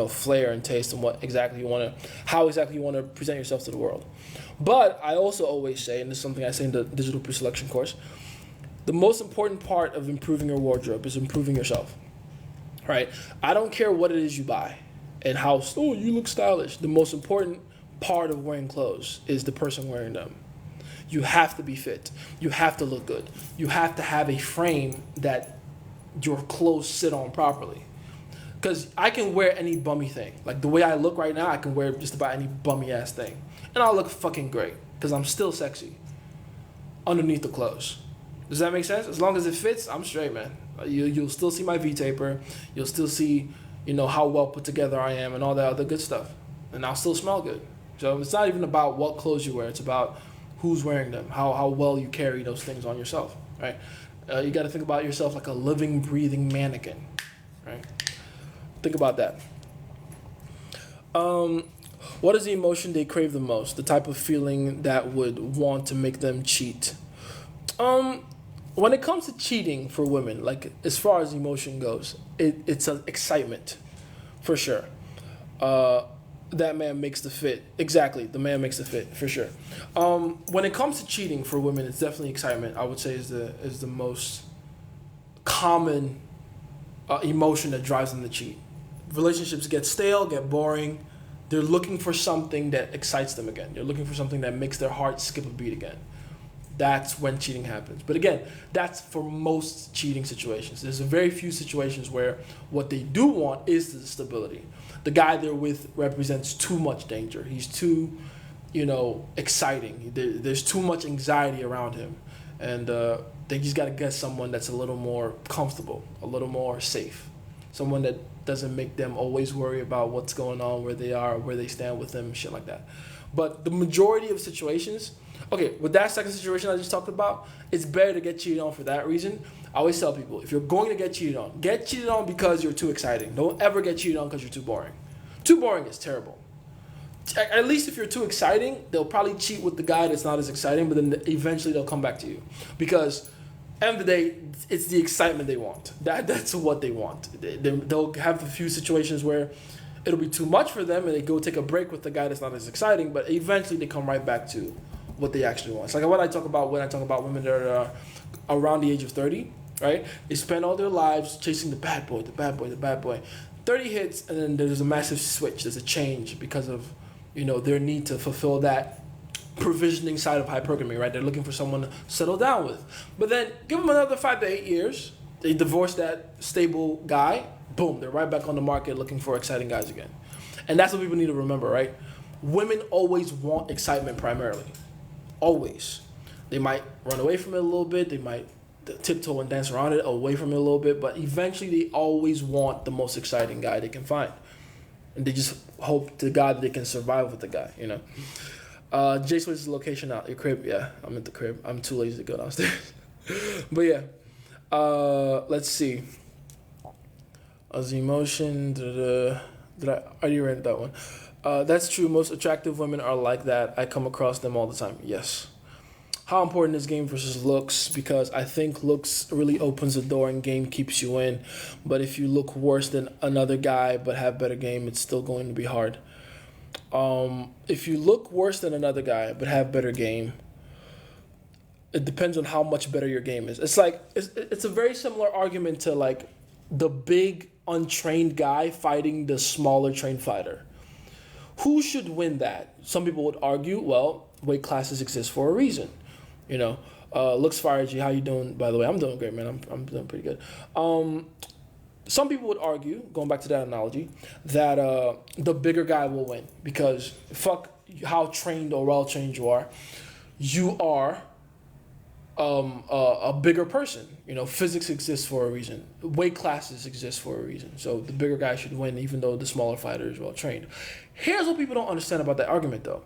flair and taste and how exactly you want to present yourself to the world. But I also always say, and this is something I say in the digital pre-selection course, the most important part of improving your wardrobe is improving yourself. Right? I don't care what it is you buy and how, you look stylish. The most important part of wearing clothes is the person wearing them. You have to be fit. You have to look good. You have to have a frame that your clothes sit on properly. Because I can wear any bummy thing. Like the way I look right now, I can wear just about any bummy ass thing. And I'll look fucking great because I'm still sexy underneath the clothes. Does that make sense? As long as it fits, I'm straight, man. You'll still see my V-taper. You'll still see, how well put together I am and all that other good stuff. And I'll still smell good. So it's not even about what clothes you wear. It's about who's wearing them, how well you carry those things on yourself, right? You got to think about yourself like a living, breathing mannequin, right? Think about that. What is the emotion they crave the most? The type of feeling that would want to make them cheat? When it comes to cheating for women, like as far as emotion goes, it's an excitement, for sure. That man makes the fit. Exactly, the man makes the fit, for sure. When it comes to cheating for women, it's definitely excitement. I would say is the most common emotion that drives them to cheat. Relationships get stale, get boring. They're looking for something that excites them again. They're looking for something that makes their heart skip a beat again. That's when cheating happens. But again, that's for most cheating situations. There's a very few situations where what they do want is the stability. The guy they're with represents too much danger. He's too, exciting. There's too much anxiety around him. And they just got to get someone that's a little more comfortable, a little more safe. Someone that doesn't make them always worry about what's going on, where they are, where they stand with them, shit like that. But the majority of situations, Okay, with that second situation I just talked about, it's better to get cheated on for that reason. I always tell people, if you're going to get cheated on because you're too exciting. Don't ever get cheated on because you're too boring. Too boring is terrible. At least if you're too exciting, they'll probably cheat with the guy that's not as exciting, but then eventually they'll come back to you. Because end of the day, it's the excitement they want. That's what they want. They'll have a few situations where it'll be too much for them and they go take a break with the guy that's not as exciting, but eventually they come right back to what they actually want. It's like what I talk about when I talk about women that are around the age of 30, right? They spend all their lives chasing the bad boy, the bad boy, the bad boy. 30 hits and then there's a massive switch. There's a change because of, their need to fulfill that provisioning side of hypergamy, right? They're looking for someone to settle down with. But then give them another 5 to 8 years. They divorce that stable guy. Boom, they're right back on the market looking for exciting guys again. And that's what people need to remember, right? Women always want excitement primarily. Always. They might run away from it a little bit. They might tiptoe and dance around it, away from it a little bit. But eventually they always want the most exciting guy they can find. And they just hope to God that they can survive with the guy, Jay switches the location out. Your crib, yeah. I'm at the crib. I'm too lazy to go downstairs. But yeah. Let's see. The emotion. Did I already read that one? That's true. Most attractive women are like that. I come across them all the time. Yes. How important is game versus looks? Because I think looks really opens the door and game keeps you in. But if you look worse than another guy but have better game, it's still going to be hard. If you look worse than another guy but have better game, it depends on how much better your game is. It's like it's a very similar argument to like the big untrained guy fighting the smaller trained fighter. Who should win that? Some people would argue, well, weight classes exist for a reason. Looks Fire G, how you doing? By the way, I'm doing great, man. I'm doing pretty good. Some people would argue, going back to that analogy, that the bigger guy will win because fuck how trained or well trained you are. You are a bigger person. Physics exists for a reason. Weight classes exist for a reason. So the bigger guy should win, even though the smaller fighter is well trained. Here's what people don't understand about that argument, though.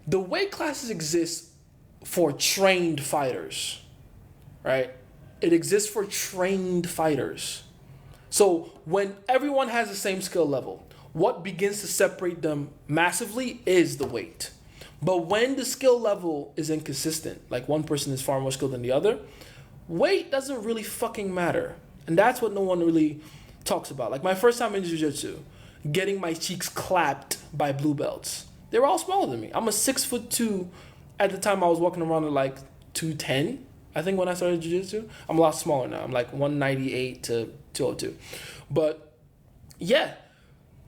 The weight classes exist for trained fighters, right? It exists for trained fighters. So when everyone has the same skill level, what begins to separate them massively is the weight. But when the skill level is inconsistent, like one person is far more skilled than the other, weight doesn't really fucking matter. And that's what no one really talks about. Like my first time in jiu-jitsu, getting my cheeks clapped by blue belts. They were all smaller than me. I'm a 6'2". At the time, I was walking around at like 210. I think when I started jiu-jitsu, I'm a lot smaller now. I'm like 198 to 202. But yeah,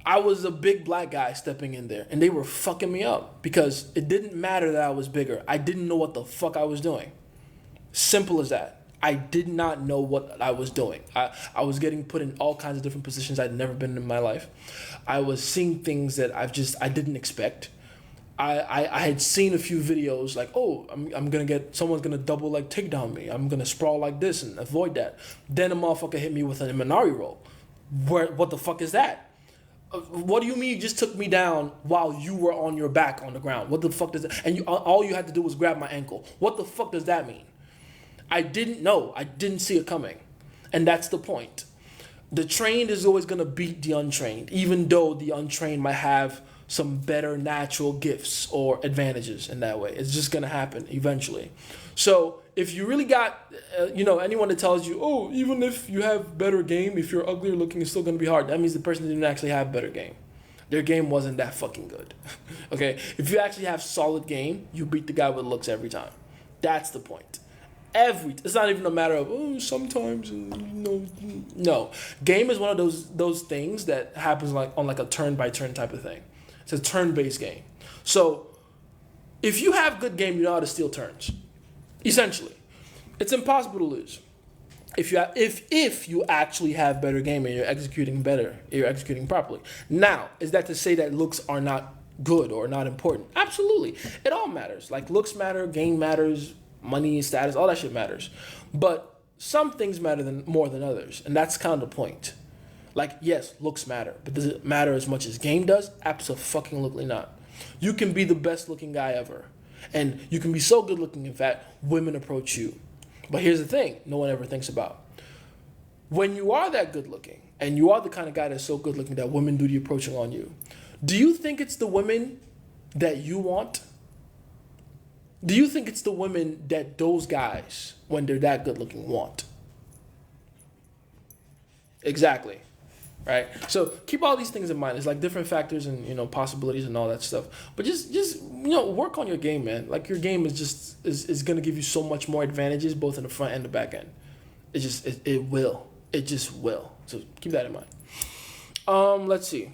I was a big black guy stepping in there, and they were fucking me up because it didn't matter that I was bigger. I didn't know what the fuck I was doing. Simple as that. I did not know what I was doing. I was getting put in all kinds of different positions I'd never been in my life. I was seeing things that I didn't expect. I had seen a few videos like, oh, someone's gonna double leg takedown me. I'm gonna sprawl like this and avoid that. Then a motherfucker hit me with an Minari roll. What the fuck is that? What do you mean you just took me down while you were on your back on the ground? What the fuck does that? And all you had to do was grab my ankle. What the fuck does that mean? I didn't know. I didn't see it coming. And that's the point. The trained is always gonna beat the untrained, even though the untrained might have some better natural gifts or advantages in that way. It's just going to happen eventually. So if you really got, anyone that tells you, oh, even if you have better game, if you're uglier looking, it's still going to be hard. That means the person didn't actually have better game. Their game wasn't that fucking good. Okay? If you actually have solid game, you beat the guy with looks every time. That's the point. It's not even a matter of, oh, sometimes, no. Game is one of those things that happens like on like a turn-by-turn type of thing. It's a turn-based game. So if you have good game, you know how to steal turns. Essentially. It's impossible to lose. If you actually have better game and you're executing better, you're executing properly. Now, is that to say that looks are not good or not important? Absolutely. It all matters. Like looks matter, game matters, money, status, all that shit matters. But some things matter more than others. And that's kind of the point. Like, yes, looks matter, but does it matter as much as game does? Absolutely not. You can be the best looking guy ever. And you can be so good looking, in fact, women approach you. But here's the thing no one ever thinks about. When you are that good looking, and you are the kind of guy that's so good looking that women do the approaching on you, do you think it's the women that you want? Do you think it's the women that those guys, when they're that good looking, want? Exactly. Right? So keep all these things in mind. It's like different factors and, possibilities and all that stuff. But just work on your game, man. Like your game is gonna give you so much more advantages both in the front and the back end. It will. It just will. So keep that in mind. Let's see.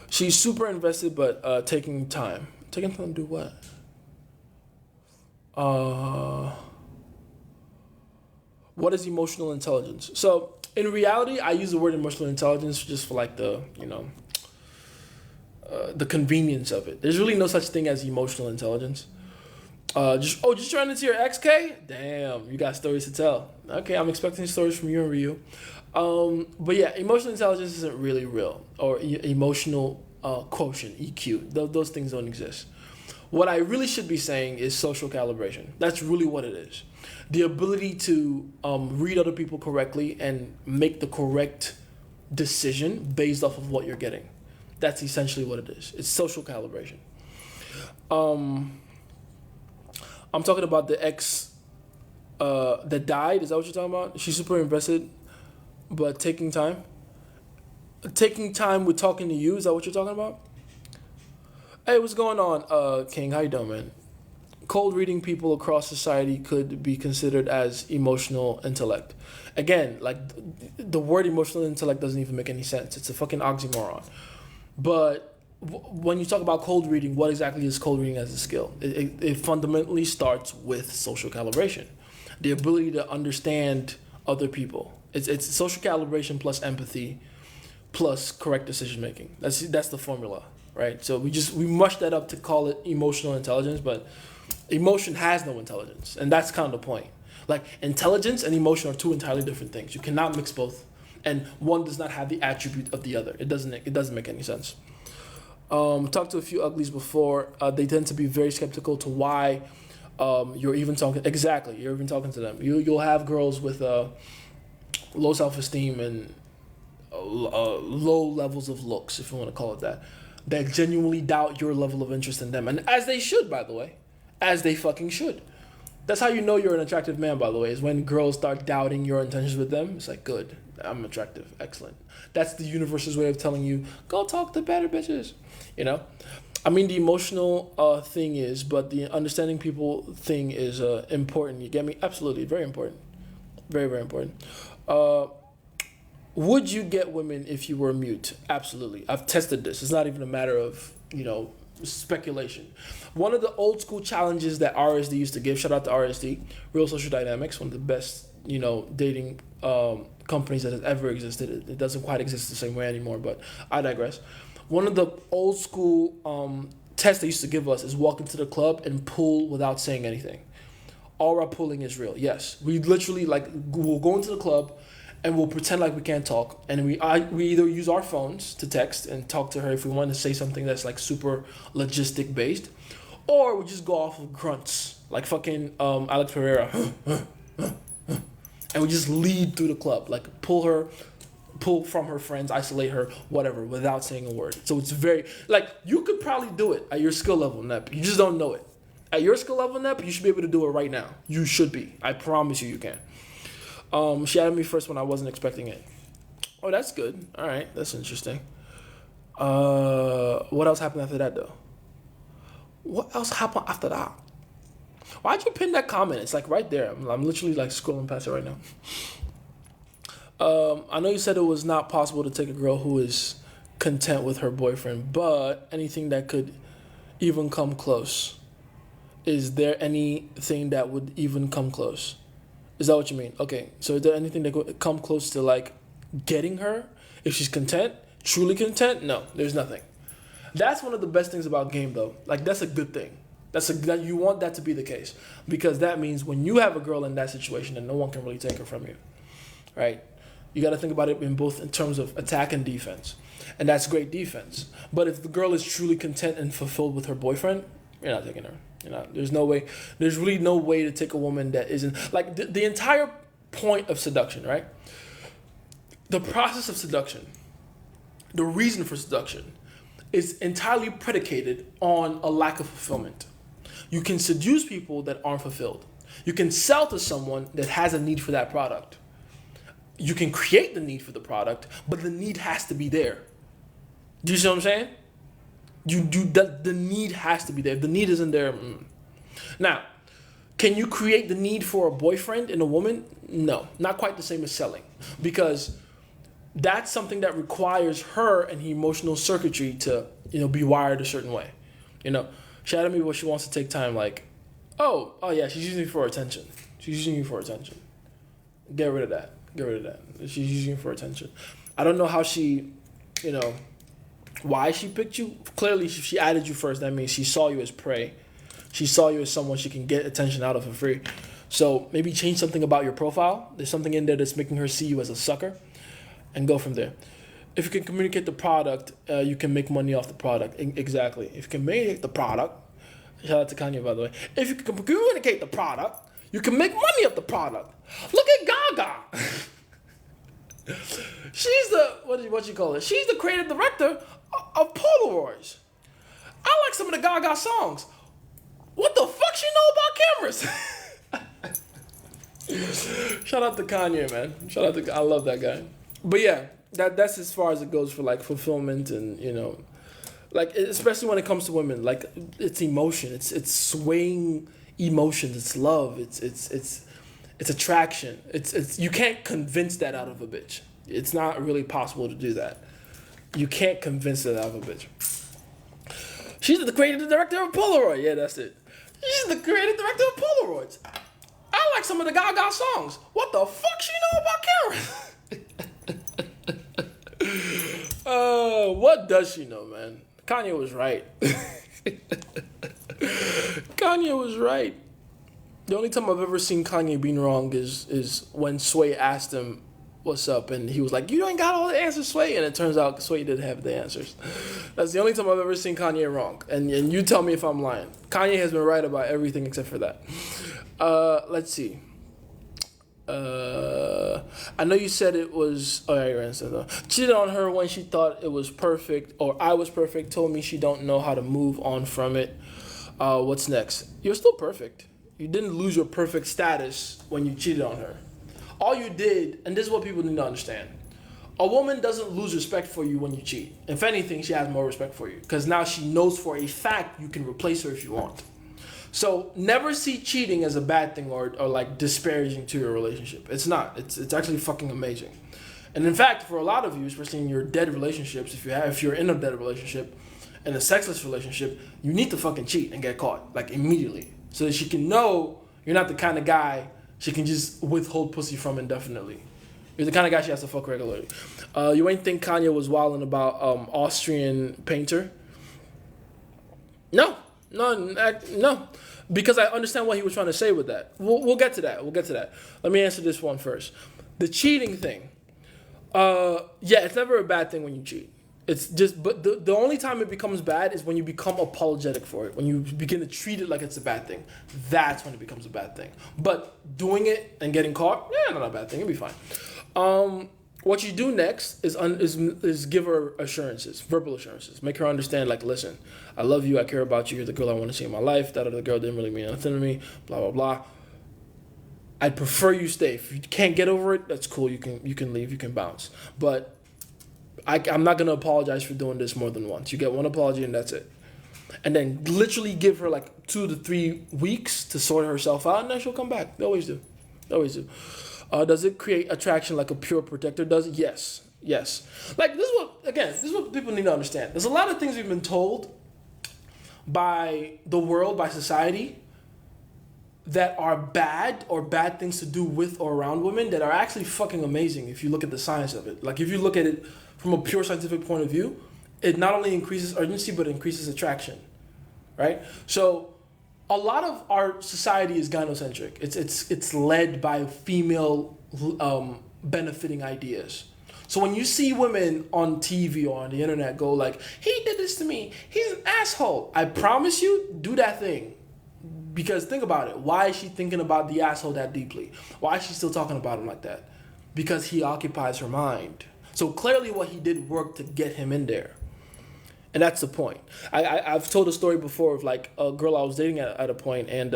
She's super invested but taking time. Taking time to do what? What is emotional intelligence? So in reality, I use the word emotional intelligence just for like the convenience of it. There's really no such thing as emotional intelligence. Just trying to your XK? Damn, you got stories to tell. Okay, I'm expecting stories from you and Ryu. But yeah, emotional intelligence isn't really real, or emotional quotient, EQ. Those things don't exist. What I really should be saying is social calibration. That's really what it is. The ability to read other people correctly and make the correct decision based off of what you're getting. That's essentially what it is. It's social calibration. I'm talking about the ex that died. Is that what you're talking about? She's super invested, but taking time. Taking time with talking to you. Is that what you're talking about? Hey, what's going on, King? How you doing, man? Cold reading people across society could be considered as emotional intellect. Again, like the word emotional intellect doesn't even make any sense. It's a fucking oxymoron. But when you talk about cold reading, what exactly is cold reading as a skill? It fundamentally starts with social calibration, the ability to understand other people. It's social calibration plus empathy, plus correct decision making. That's the formula, right? So we mush that up to call it emotional intelligence, but emotion has no intelligence, and that's kind of the point. Like intelligence and emotion are two entirely different things. You cannot mix both, and one does not have the attribute of the other. It doesn't make any sense. Talked to a few uglies before. They tend to be very skeptical to why you're even talking. Exactly, you're even talking to them. You'll have girls with low self-esteem and low levels of looks, if you want to call it that genuinely doubt your level of interest in them, and as they should, by the way, as they fucking should. That's how you know you're an attractive man, by the way, is when girls start doubting your intentions with them. It's like, good, I'm attractive, excellent. That's the universe's way of telling you, go talk to better bitches. I mean, the emotional thing is, but the understanding people thing is important. You get me? Absolutely, very important. Very, very important. Would you get women if you were mute? Absolutely. I've tested this. It's not even a matter of, speculation. One of the old school challenges that RSD used to give, shout out to RSD, Real Social Dynamics, one of the best, dating companies that has ever existed. It doesn't quite exist the same way anymore, but I digress. One of the old school tests they used to give us is walk into the club and pull without saying anything. Aura pulling is real. Yes, we literally we'll go into the club and we'll pretend like we can't talk, and we either use our phones to text and talk to her if we want to say something that's like super logistic based, or we just go off of grunts like fucking Alex Pereira, and we just lead through the club, like pull from her friends, isolate her, whatever, without saying a word. So it's very you could probably do it at your skill level, Nep. You just don't know it. At your skill level, Nep, you should be able to do it right now. You should be. I promise you can. She added me first when I wasn't expecting it. Oh, that's good. All right, that's interesting. What else happened after that, though? What else happened after that? Why'd you pin that comment? It's like right there. I'm literally scrolling past it right now. I know you said it was not possible to take a girl who is content with her boyfriend, but anything that could even come close. Is there anything that would even come close? Is that what you mean? Okay, so is there anything that could come close to getting her? If she's content, truly content? No, there's nothing. That's one of the best things about game, though. That's a good thing. That you want that to be the case, because that means when you have a girl in that situation, and no one can really take her from you, right? You got to think about it in terms of attack and defense, and that's great defense. But if the girl is truly content and fulfilled with her boyfriend, You're not taking her. You're not. There's no way. There's really no way to take a woman that isn't like the entire point of seduction, right? The process of seduction, the reason for seduction, is entirely predicated on a lack of fulfillment. You can seduce people that aren't fulfilled. You can sell to someone that has a need for that product. You can create the need for the product, but the need has to be there. Do you see what I'm saying? The need has to be there. If the need isn't there, Now, can you create the need for a boyfriend in a woman? No, not quite the same as selling, because that's something that requires her and her emotional circuitry to, be wired a certain way. She had me where she wants to take time, like, oh yeah, she's using me for attention. She's using you for attention. Get rid of that. She's using you for attention. I don't know how she, why she picked you. Clearly, if she added you first, that means she saw you as prey. She saw you as someone she can get attention out of for free. So maybe change something about your profile. There's something in there that's making her see you as a sucker, and go from there. If you can communicate the product, you can make money off the product. Exactly. If you can communicate the product, shout out to Kanye, by the way. If you can communicate the product, you can make money off the product. Look at Gaga. She's the, what you call it? She's the creative director of Polaroids. I like some of the Gaga songs. What the fuck she know about cameras? Shout out to Kanye, man. I love that guy. But yeah, that's as far as it goes for like fulfillment and like especially when it comes to women, like it's emotion, it's swaying emotions, it's love, it's attraction, it's you can't convince that out of a bitch. It's not really possible to do that. You can't convince that out of a bitch. She's the creative director of Polaroid. Yeah, that's it. She's the creative director of Polaroids. I like some of the Gaga songs. What the fuck she know about cameras? What does she know, man? Kanye was right. Kanye was right. The only time I've ever seen Kanye being wrong is when Sway asked him what's up, and he was like, "You ain't got all the answers, Sway," and it turns out Sway didn't have the answers. That's the only time I've ever seen Kanye wrong. And you tell me if I'm lying. Kanye has been right about everything except for that. Let's see. I know you said it was. Oh, yeah, your answer. Cheated on her when she thought it was perfect, or I was perfect. Told me she don't know how to move on from it. What's next? You're still perfect. You didn't lose your perfect status when you cheated on her. All you did, and this is what people need to understand. A woman doesn't lose respect for you when you cheat. If anything, she has more respect for you because now she knows for a fact you can replace her if you want. So never see cheating as a bad thing or like disparaging to your relationship. It's not. It's actually fucking amazing. And in fact, for a lot of you, especially in your dead relationships, if you're in a dead relationship, in a sexless relationship, you need to fucking cheat and get caught like immediately, so that she can know you're not the kind of guy she can just withhold pussy from indefinitely. You're the kind of guy she has to fuck regularly. You ain't think Kanye was wilding about Austrian painter? No. Because I understand what he was trying to say with that. We'll get to that. Let me answer this one first. The cheating thing. It's never a bad thing when you cheat. It's just, but the only time it becomes bad is when you become apologetic for it. When you begin to treat it like it's a bad thing. That's when it becomes a bad thing. But doing it and getting caught, not a bad thing. It'll be fine. What you do next is give her assurances, verbal assurances. Make her understand, like, listen, I love you, I care about you, you're the girl I want to see in my life. That other girl didn't really mean nothing to me. Blah blah blah. I'd prefer you stay. If you can't get over it, that's cool. You can leave. You can bounce. But I'm not gonna apologize for doing this more than once. You get one apology and that's it. And then literally give her like 2 to 3 weeks to sort herself out, and then she'll come back. They always do. Does it create attraction like a pure protector does? Yes. Like this is what people need to understand. There's a lot of things we've been told by the world, by society, that are bad or bad things to do with or around women that are actually fucking amazing if you look at the science of it. Like if you look at it from a pure scientific point of view, it not only increases urgency but increases attraction, right? So a lot of our society is gynocentric. It's led by female benefiting ideas. So when you see women on TV or on the internet go like, he did this to me, he's an asshole. I promise you, do that thing. Because think about it. Why is she thinking about the asshole that deeply? Why is she still talking about him like that? Because he occupies her mind. So clearly what he did worked to get him in there. And that's the point. I've told a story before of like a girl I was dating at a point, and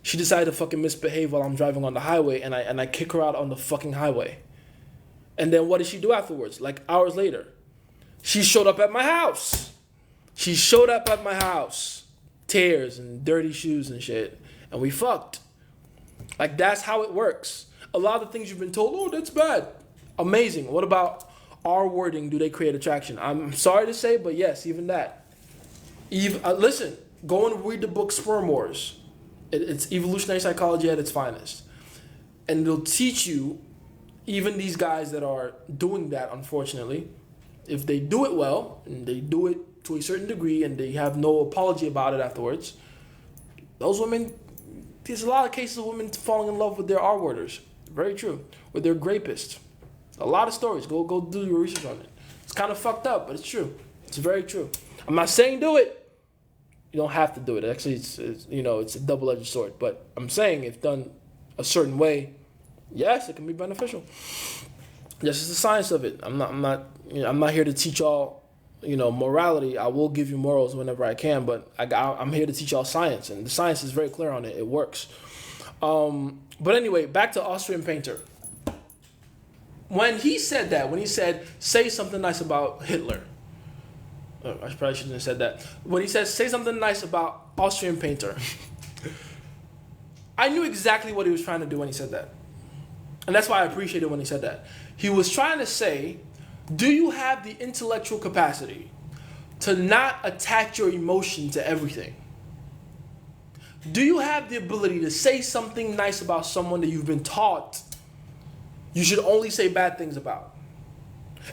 she decided to fucking misbehave while I'm driving on the highway, and I kick her out on the fucking highway. And then what did she do afterwards? Like hours later, she showed up at my house. She showed up at my house. Tears and dirty shoes and shit. And we fucked. Like, that's how it works. A lot of the things you've been told, oh, that's bad. Amazing. What about our wording? Do they create attraction? I'm sorry to say, but yes, even that. Listen, go and read the book Sperm Wars. It's evolutionary psychology at its finest. And it'll teach you, even these guys that are doing that, unfortunately, if they do it well, and they do it to a certain degree, and they have no apology about it afterwards, those women, there's a lot of cases of women falling in love with their R-worders. Very true. With their grapists. A lot of stories. Go do your research on it. It's kind of fucked up, but it's true. It's very true. I'm not saying do it. You don't have to do it. Actually, it's a double-edged sword. But I'm saying if done a certain way, yes, it can be beneficial. Yes, it's the science of it. I'm not here to teach y'all, morality. I will give you morals whenever I can, but I'm here to teach y'all science, and the science is very clear on it. It works. But anyway, back to Austrian Painter. When he said, say something nice about Hitler. I probably shouldn't have said that. When he says, say something nice about Austrian Painter, I knew exactly what he was trying to do when he said that. And that's why I appreciated when he said that. He was trying to say, do you have the intellectual capacity to not attach your emotion to everything? Do you have the ability to say something nice about someone that you've been taught you should only say bad things about?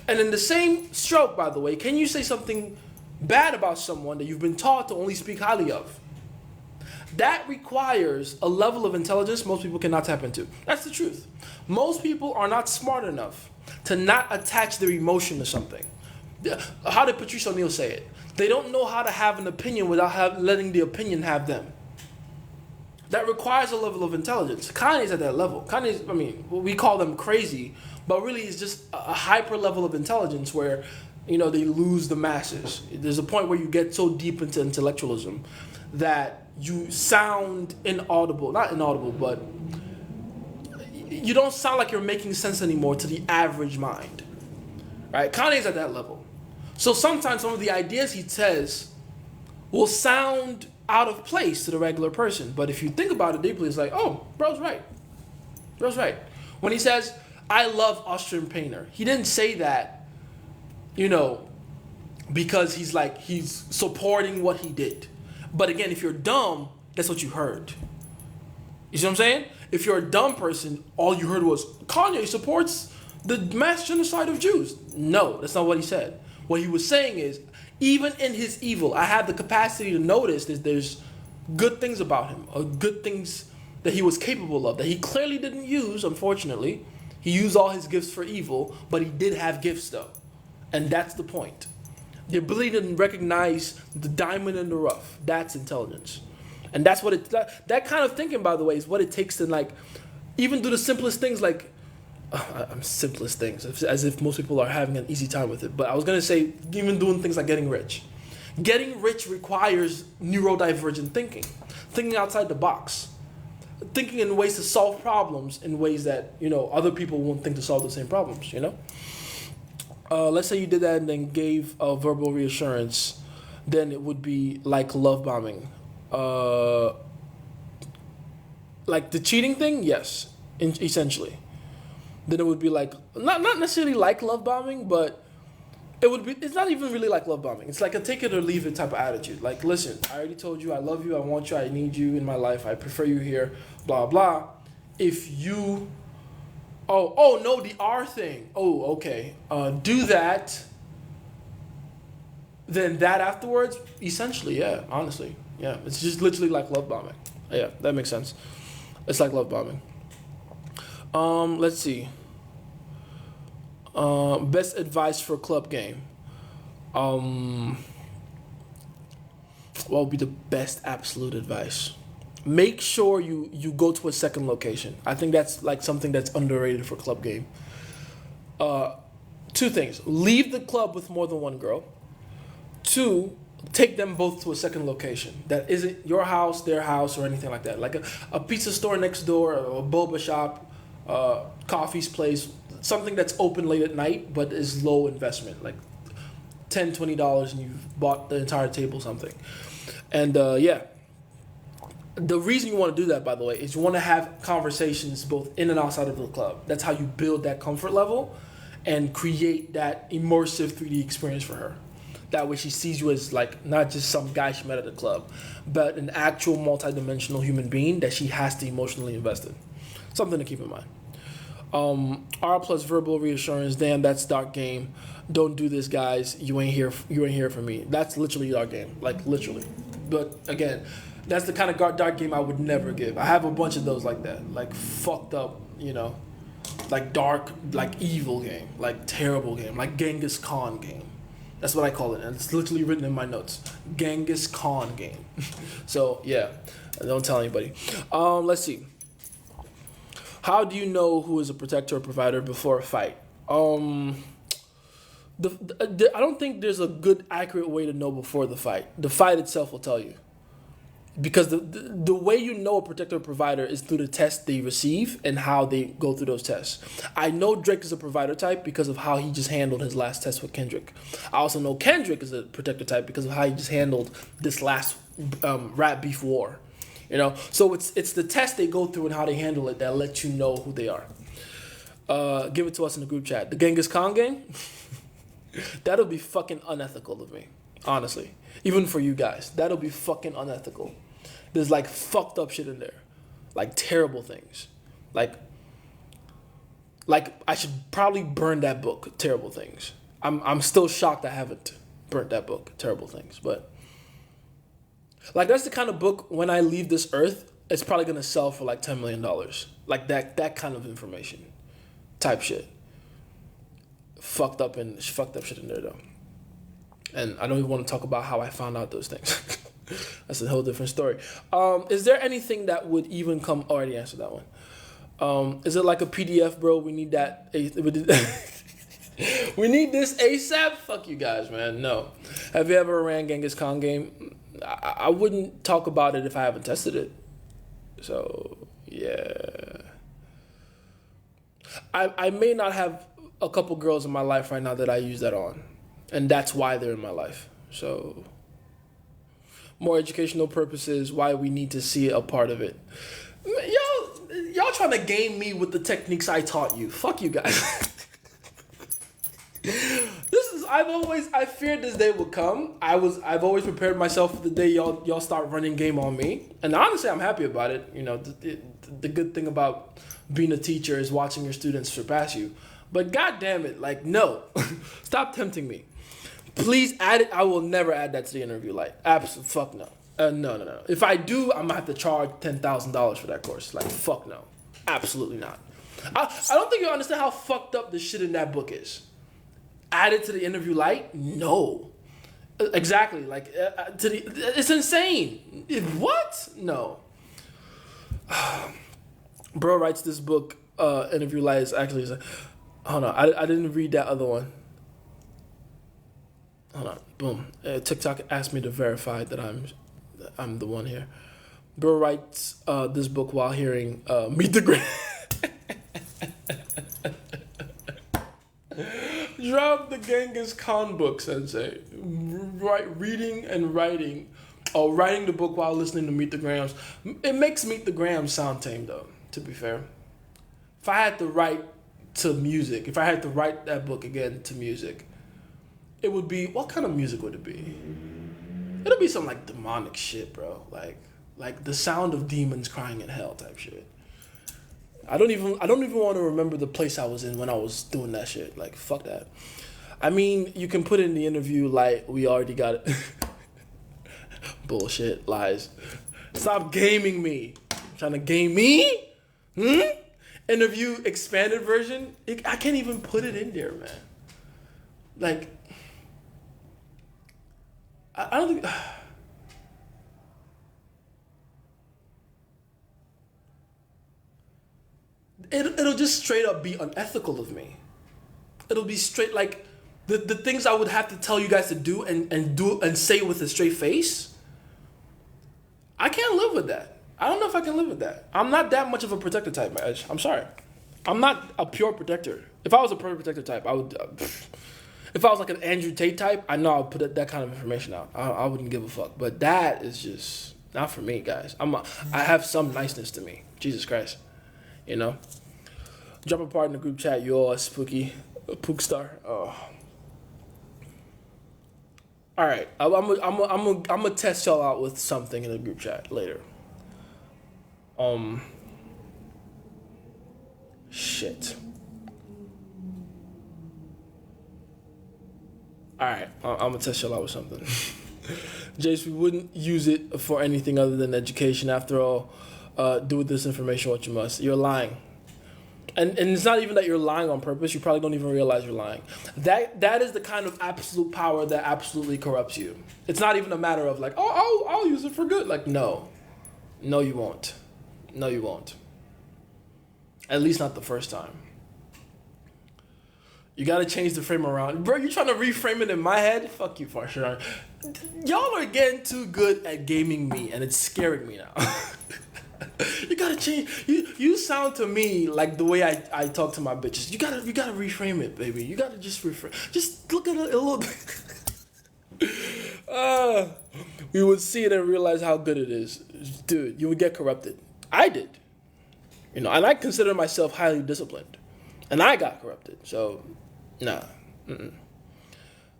And in the same stroke, by the way, can you say something bad about someone that you've been taught to only speak highly of? That requires a level of intelligence most people cannot tap into. That's the truth. Most people are not smart enough to not attach their emotion to something. How did Patrice O'Neal say it? They don't know how to have an opinion without letting the opinion have them. That requires a level of intelligence. Kanye's at that level. We call them crazy, but really it's just a hyper level of intelligence where, they lose the masses. There's a point where you get so deep into intellectualism that you sound inaudible. Not inaudible, but you don't sound like you're making sense anymore to the average mind. Right? Kanye's at that level. So sometimes some of the ideas he says will sound out of place to the regular person. But if you think about it deeply, it's like, oh, bro's right. Bro's right. When he says, I love Austrian Painter, he didn't say that, because he's supporting what he did. But again, if you're dumb, that's what you heard. You see what I'm saying? If you're a dumb person, all you heard was, Kanye supports the mass genocide of Jews. No, that's not what he said. What he was saying is, even in his evil, I have the capacity to notice that there's good things about him, or good things that he was capable of, that he clearly didn't use, unfortunately. He used all his gifts for evil, but he did have gifts, though. And that's the point. The ability to recognize the diamond in the rough, that's intelligence. And that's what that kind of thinking, by the way, is what it takes to, even do the simplest things, simplest things, as if most people are having an easy time with it. But I was going to say, even doing things like getting rich. Getting rich requires neurodivergent thinking outside the box, thinking in ways to solve problems in ways that, other people won't think to solve the same problems, Let's say you did that and then gave a verbal reassurance, then it would be like love bombing. Like the cheating thing, yes, essentially. Then it would be like, not necessarily like love bombing, but it's not even really like love bombing. It's like a take it or leave it type of attitude. Like, listen, I already told you I love you, I want you, I need you in my life, I prefer you here, blah, blah. If you, no, the R thing. Oh, okay. Do that. Then that afterwards, essentially, yeah, honestly. Yeah, it's just literally like love bombing. Yeah, that makes sense. It's like love bombing. Let's see. Best advice for club game. Um, what would be the best absolute advice? Make sure you go to a second location. I think that's like something that's underrated for club game. Uh, Two things: leave the club with more than one girl. Two, take them both to a second location that isn't your house, their house, or anything like that. Like a pizza store next door, a boba shop, coffee's place, something that's open late at night but is low investment, like $10, $20, and you've bought the entire table something. And yeah, the reason you want to do that, by the way, is you want to have conversations both in and outside of the club. That's how you build that comfort level and create that immersive 3D experience for her. That way she sees you as like not just some guy she met at the club, but an actual multidimensional human being that she has to emotionally invest in. Something to keep in mind. R plus verbal reassurance. Damn, that's dark game. Don't do this, guys. You ain't here. You ain't here for me. That's literally dark game. Like literally. But again, that's the kind of dark game I would never give. I have a bunch of those like that. Like fucked up, like dark, like evil game, like terrible game, like Genghis Khan game. That's what I call it, and it's literally written in my notes. Genghis Khan game. So yeah, don't tell anybody. Let's see. How do you know who is a protector or provider before a fight? I don't think there's a good, accurate way to know before the fight. The fight itself will tell you. Because the way you know a protector or provider is through the tests they receive and how they go through those tests. I know Drake is a provider type because of how he just handled his last test with Kendrick. I also know Kendrick is a protector type because of how he just handled this last rap beef war. So it's the test they go through and how they handle it that let you know who they are. Give it to us in the group chat. The Genghis Khan game, that'll be fucking unethical of me, honestly. Even for you guys, that'll be fucking unethical. There's like fucked up shit in there, like terrible things, like I should probably burn that book. Terrible things. I'm still shocked I haven't burnt that book. Terrible things, but like that's the kind of book when I leave this earth, it's probably gonna sell for like $10 million. Like that kind of information, type shit. Fucked up shit in there though. And I don't even want to talk about how I found out those things. That's a whole different story. Is there anything that would even come... I already answered that one. Is it like a PDF, bro? We need that... We need this ASAP? Fuck you guys, man. No. Have you ever ran Genghis Khan game? I wouldn't talk about it if I haven't tested it. So, yeah. I may not have a couple girls in my life right now that I use that on. And that's why they're in my life. So, more educational purposes, why we need to see a part of it. Y'all trying to game me with the techniques I taught you. Fuck you guys. I feared this day would come. I've always prepared myself for the day y'all start running game on me. And honestly, I'm happy about it. The good thing about being a teacher is watching your students surpass you. But god damn it, like no. Stop tempting me. Please add it. I will never add that to the interview. Like, absolutely, fuck no. No. If I do, I'm gonna have to charge $10,000 for that course. Like, fuck no. Absolutely not. I don't think you understand how fucked up the shit in that book is. Add it to the interview light? No. Exactly. Like, it's insane. What? No. Bro writes this book, interview light is actually... Hold on. I didn't read that other one. Hold on. Boom. TikTok asked me to verify that I'm the one here. Bro writes this book while hearing Meet the Gram. Drop the Genghis Khan book, sensei. Reading and writing. Oh, writing the book while listening to Meet the Grams. It makes Meet the Grams sound tame, though, to be fair. If I had to write to music, if I had to write that book again to music, it would be... What kind of music would it be? It'll be some, like, demonic shit, bro. Like the sound of demons crying in hell type shit. I don't even want to remember the place I was in when I was doing that shit. Like, fuck that. I mean, you can put it in the interview like we already got it. Bullshit, lies. Stop gaming me. Trying to game me? interview expanded version, I can't even put it in there, man. Like, I don't think. It'll just straight up be unethical of me. It'll be straight like the things I would have to tell you guys to do and do and say with a straight face. I can't live with that. I don't know if I can live with that. I'm not that much of a protector type, Edge. I'm sorry. I'm not a pure protector. If I was a pure protector type, I would. If I was like an Andrew Tate type, I know I'd put that kind of information out. I wouldn't give a fuck. But that is just not for me, guys. I have some niceness to me. Jesus Christ. You know? Drop a part in the group chat. You all are spooky. Pook star. Oh. All right. I'm gonna test y'all out with something in the group chat later. Shit. All right. I'm gonna test y'all out with something. Jace, we wouldn't use it for anything other than education. After all, do with this information what you must. You're lying. And it's not even that you're lying on purpose. You probably don't even realize you're lying. That is the kind of absolute power that absolutely corrupts you. It's not even a matter of like, oh, I'll use it for good. Like, no. No, you won't. No, you won't. At least not the first time. You got to change the frame around. Bro, you trying to reframe it in my head? Fuck you, Farshawn. Y'all are getting too good at gaming me, and it's scaring me now. You gotta change. You sound to me like the way I talk to my bitches. You gotta reframe it, baby. You gotta just reframe. Just look at it a little bit. We would see it and realize how good it is, dude. You would get corrupted. I did, you know, and I consider myself highly disciplined, and I got corrupted. So, nah. I'm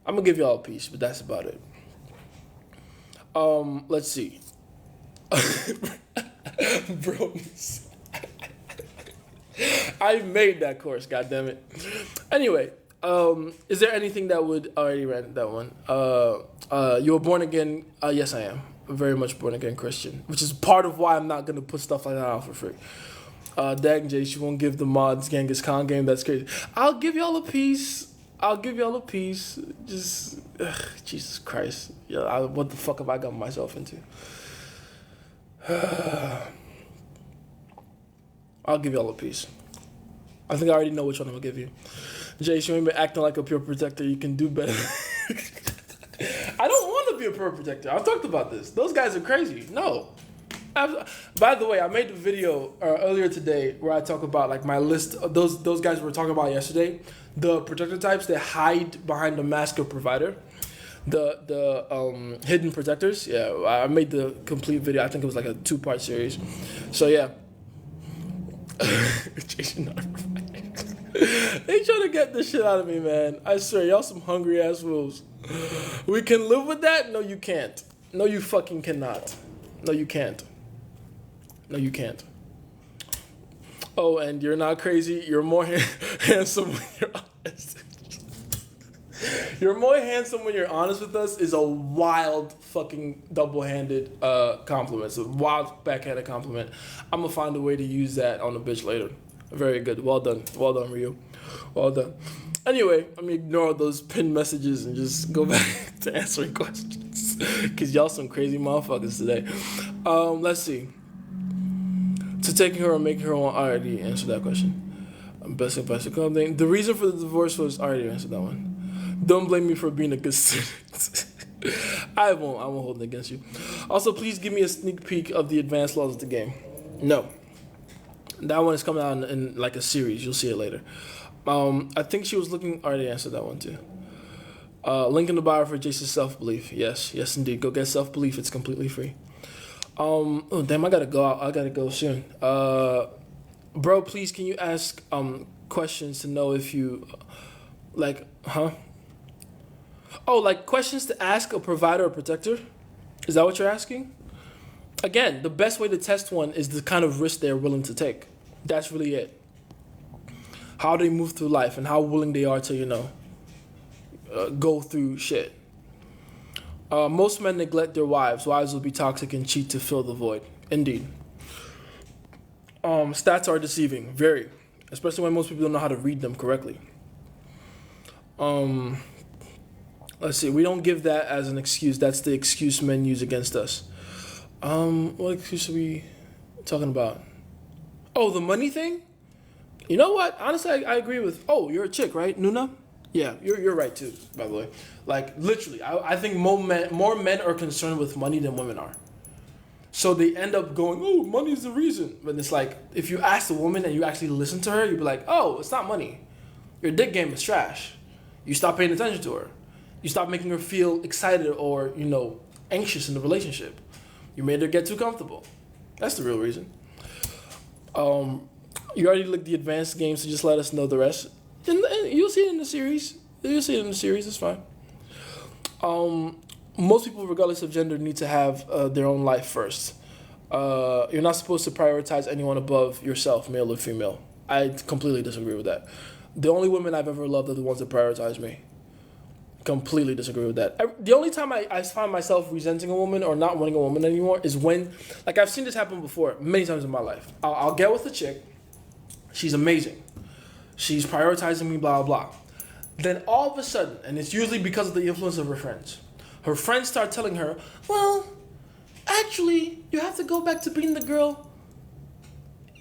gonna give y'all a piece, but that's about it. Let's see. Bro, I made that course, goddammit. Anyway, is there anything that would already read that one? You were born again? Yes, I am. I'm very much born again Christian, which is part of why I'm not gonna put stuff like that out for free. Dag and Jace, you won't give the mods Genghis Khan game? That's crazy. I'll give y'all a piece. Just, Jesus Christ. Yeah, what the fuck have I gotten myself into? I'll give y'all a piece. I think I already know which one I'm gonna give you. Jace, you ain't been acting like a pure protector. You can do better. I don't want to be a pure protector. I've talked about this. Those guys are crazy. No. By the way, I made a video earlier today where I talk about like my list of those guys we were talking about yesterday. The protector types that hide behind the mask of provider. The hidden protectors. Yeah, I made the complete video. I think it was like a 2-part series. So yeah. They trying to get this shit out of me, man. I swear, y'all some hungry ass wolves. We can live with that? No, you can't. No, you fucking cannot. No, you can't. No, you can't. Oh, and you're not crazy. You're more handsome when you're honest. You're more handsome when you're honest with us is a wild fucking double-handed compliment. It's a wild backhanded compliment. I'm going to find a way to use that on a bitch later. Very good. Well done. Well done, Rio. Well done. Anyway, I'm going to ignore those pinned messages and just go back to answering questions. Because y'all some crazy motherfuckers today. Let's see. To taking her or making her own, I already answered that question. Best advice to come. The reason for the divorce was, I already answered that one. Don't blame me for being a good student. I won't hold it against you. Also, please give me a sneak peek of the advanced laws of the game. No. That one is coming out in like a series. You'll see it later. I think she was looking... I already answered that one too. Link in the bio for Jason's self-belief. Yes, indeed. Go get self-belief. It's completely free. Oh, damn, I gotta go out. I gotta go soon. Bro, please, can you ask questions to know if you... Oh, like questions to ask a provider or protector? Is that what you're asking? Again, the best way to test one is the kind of risk they're willing to take. That's really it. How they move through life and how willing they are to, go through shit. Most men neglect their wives. Wives will be toxic and cheat to fill the void. Indeed. Stats are deceiving, very, especially when most people don't know how to read them correctly. Um, let's see. We don't give that as an excuse. That's the excuse men use against us. What excuse are we talking about? Oh, the money thing. You know what? Honestly, I agree with. Oh, you're a chick, right, Nuna? Yeah, you're right too. By the way, like literally, I think more men are concerned with money than women are. So they end up going, oh, money's the reason. But it's like if you ask the woman and you actually listen to her, you'd be like, oh, it's not money. Your dick game is trash. You stop paying attention to her. You stop making her feel excited or anxious in the relationship. You made her get too comfortable. That's the real reason. You already looked the advanced games, so just let us know the rest. And you'll see it in the series. You'll see it in the series. It's fine. Most people, regardless of gender, need to have their own life first. You're not supposed to prioritize anyone above yourself, male or female. I completely disagree with that. The only women I've ever loved are the ones that prioritize me. Completely disagree with that. The only time I find myself resenting a woman or not wanting a woman anymore is when, like I've seen this happen before many times in my life. I'll get with a chick. She's amazing. She's prioritizing me, blah, blah. Then all of a sudden, and it's usually because of the influence of her friends start telling her, well, actually, you have to go back to being the girl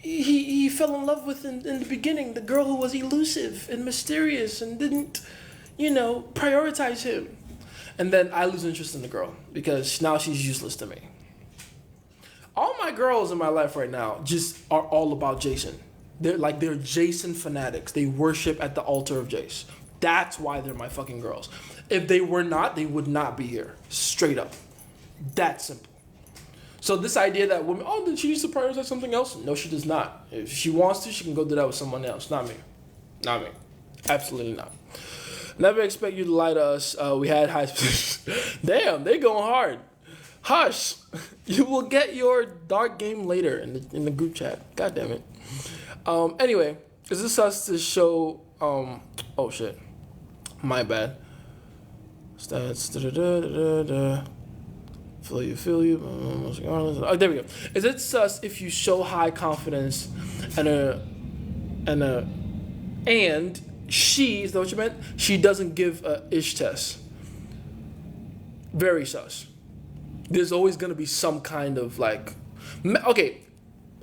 he fell in love with in the beginning, the girl who was elusive and mysterious and didn't, prioritize him. And then I lose interest in the girl because now she's useless to me. All my girls in my life right now just are all about Jason. They're Jason fanatics. They worship at the altar of Jace. That's why they're my fucking girls. If they were not, they would not be here. Straight up. That simple. So this idea that women, did she used to prioritize something else? No, she does not. If she wants to, she can go do that with someone else. Not me. Not me. Absolutely not. Never expect you to lie to us. We had high. Damn, they going hard. Hush. You will get your dark game later in the group chat. God damn it. Anyway, is this us to show? Oh shit. My bad. Stats. Feel you. Oh, there we go. Is it sus if you show high confidence and she, is that what you meant? She doesn't give a ish test. Very sus. There's always gonna be some kind of okay,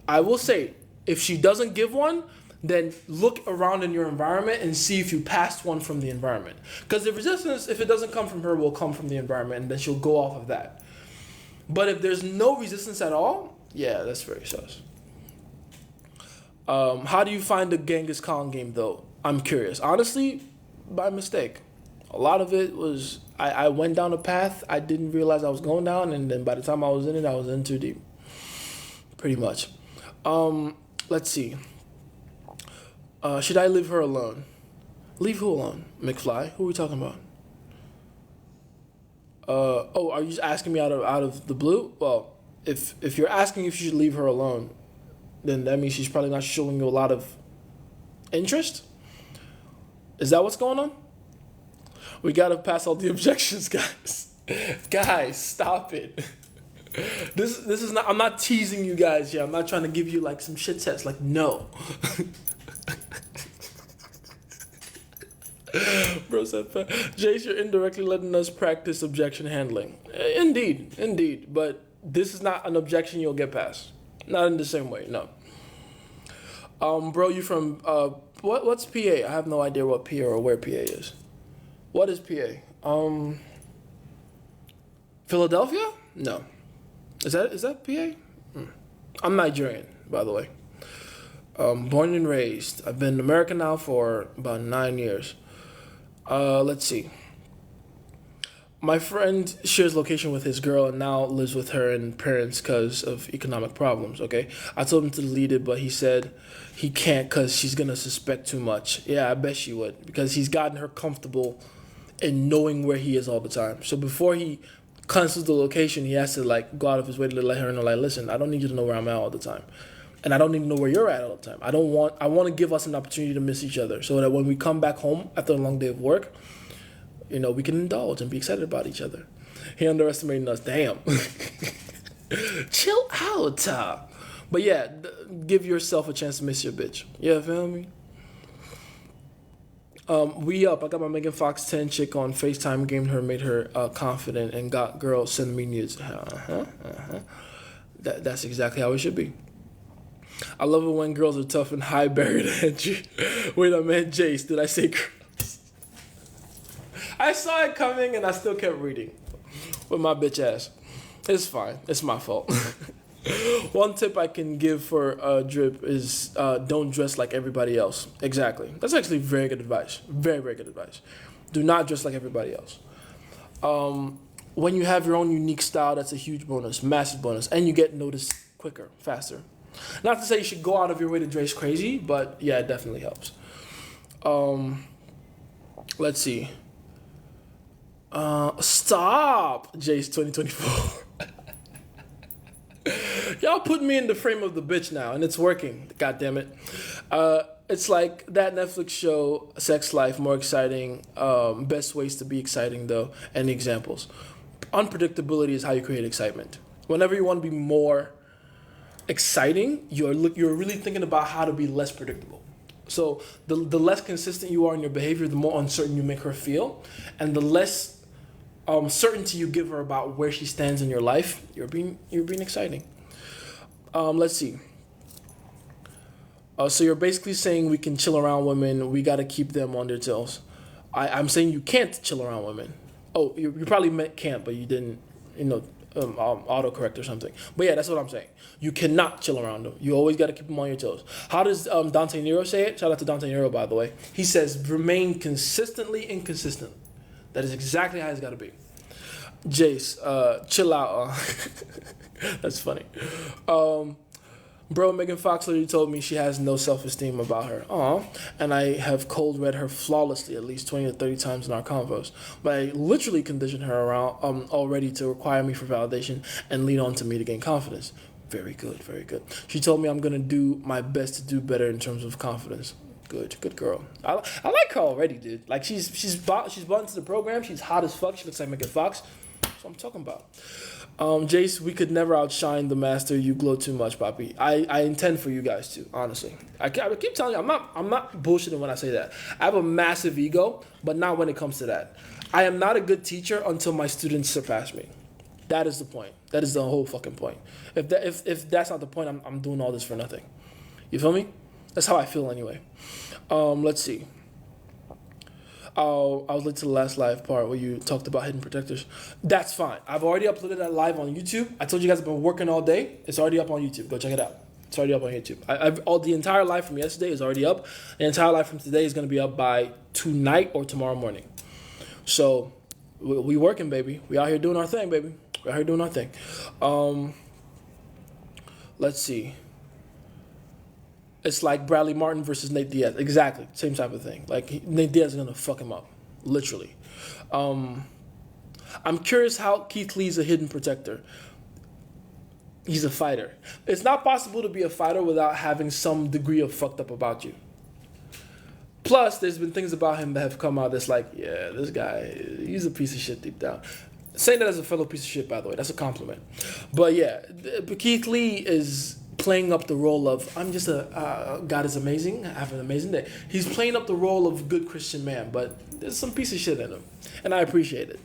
I will say, if she doesn't give one, then look around in your environment and see if you passed one from the environment. Because the resistance, if it doesn't come from her, will come from the environment, and then she'll go off of that. But if there's no resistance at all, yeah, that's very sus. How do you find the Genghis Khan game, though? I'm curious. Honestly, by mistake. A lot of it was, I went down a path I didn't realize I was going down, and then by the time I was in it, I was in too deep. Pretty much. Let's see. Should I leave her alone? Leave who alone? McFly? Who are we talking about? Are you just asking me out of the blue? Well, if you're asking if you should leave her alone, then that means she's probably not showing you a lot of interest. Is that what's going on? We gotta pass all the objections, guys. Guys, stop it. This is not. I'm not teasing you guys here. I'm not trying to give you some shit sets. No. Bro said, Jace, you're indirectly letting us practice objection handling. Indeed. But this is not an objection you'll get past. Not in the same way, no. Bro, you from, what's PA? I have no idea what PA or where PA is. What is PA? Philadelphia? No. Is that PA? I'm Nigerian, by the way. Born and raised. I've been in America now for about 9 years. Let's see. My friend shares location with his girl and now lives with her and parents because of economic problems, okay? I told him to delete it, but he said he can't because she's going to suspect too much. Yeah, I bet she would, because he's gotten her comfortable in knowing where he is all the time. So before he cancels the location, he has to go out of his way to let her know, listen, I don't need you to know where I'm at all the time. And I don't need to know where you're at all the time. I want to give us an opportunity to miss each other so that when we come back home after a long day of work, we can indulge and be excited about each other. He underestimated us. Damn. Chill out. But yeah, give yourself a chance to miss your bitch. Yeah, feel me? We up. I got my Megan Fox 10 chick on FaceTime, gamed her, made her confident, and got girls sending me nudes. That's exactly how it should be. I love it when girls are tough and high barrier to entry. Wait, I meant Jace. Did I say girls? I saw it coming and I still kept reading with my bitch ass. It's fine. It's my fault. One tip I can give for drip is don't dress like everybody else. Exactly. That's actually very good advice. Very, very good advice. Do not dress like everybody else. When you have your own unique style, that's a huge bonus, massive bonus, and you get noticed quicker, faster. Not to say you should go out of your way to dress crazy, but yeah, it definitely helps. Let's see. Stop, Jace 2024. Y'all put me in the frame of the bitch now, and it's working. God damn it. It's like that Netflix show, Sex Life, more exciting. Best ways to be exciting, though. Any examples? Unpredictability is how you create excitement. Whenever you want to be more exciting, you're really thinking about how to be less predictable. So the less consistent you are in your behavior, the more uncertain you make her feel, and the less certainty you give her about where she stands in your life, you're being exciting. Let's see. So you're basically saying we can chill around women. We got to keep them on their toes. I'm saying you can't chill around women. Oh, you probably meant can't, but you didn't, autocorrect or something. But yeah, that's what I'm saying. You cannot chill around them. You always got to keep them on your toes. How does Dante Nero say it? Shout out to Dante Nero, by the way. He says, remain consistently inconsistent. That is exactly how it's got to be. Jace, chill out. That's funny. Bro, Megan Fox literally told me she has no self-esteem about her. Aw. And I have cold read her flawlessly at least 20 to 30 times in our convos. But I literally conditioned her around already to require me for validation and lean on to me to gain confidence. Very good, very good. She told me I'm going to do my best to do better in terms of confidence. Good girl. I like her already, dude. Like, she's bought into the program. She's hot as fuck. She looks like Megan Fox. That's what I'm talking about. Jace, we could never outshine the master. You glow too much, Papi. I intend for you guys to, honestly. I keep telling you, I'm not bullshitting when I say that. I have a massive ego, but not when it comes to that. I am not a good teacher until my students surpass me. That is the point. That is the whole fucking point. If that's not the point, I'm doing all this for nothing. You feel me? That's how I feel anyway. Let's see. I was late to the last live part where you talked about hidden protectors. That's fine. I've already uploaded that live on YouTube. I told you guys I've been working all day. It's already up on YouTube. Go check it out. It's already up on YouTube. The entire live from yesterday is already up. The entire live from today is going to be up by tonight or tomorrow morning. So we working, baby. We out here doing our thing, baby. We out here doing our thing. Let's see. It's like Bradley Martin versus Nate Diaz. Exactly. Same type of thing. Like, Nate Diaz is going to fuck him up. Literally. I'm curious how Keith Lee's a hidden protector. He's a fighter. It's not possible to be a fighter without having some degree of fucked up about you. Plus, there's been things about him that have come out that's like, yeah, this guy, he's a piece of shit deep down. Saying that as a fellow piece of shit, by the way, that's a compliment. But yeah, Keith Lee is playing up the role of, I'm just God is amazing, I have an amazing day. He's playing up the role of good Christian man, but there's some piece of shit in him, and I appreciate it.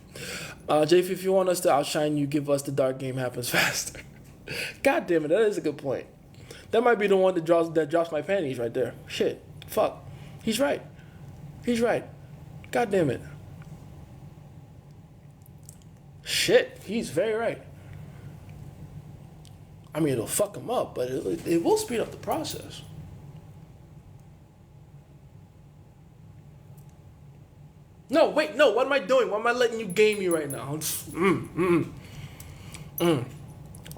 JF, if you want us to outshine you, give us the dark game happens faster. God damn it, that is a good point. That might be the one that drops my panties right there. Shit, fuck. He's right. God damn it. Shit, he's very right. I mean, it'll fuck him up, but it will speed up the process. No, wait, no, what am I doing? Why am I letting you game me right now?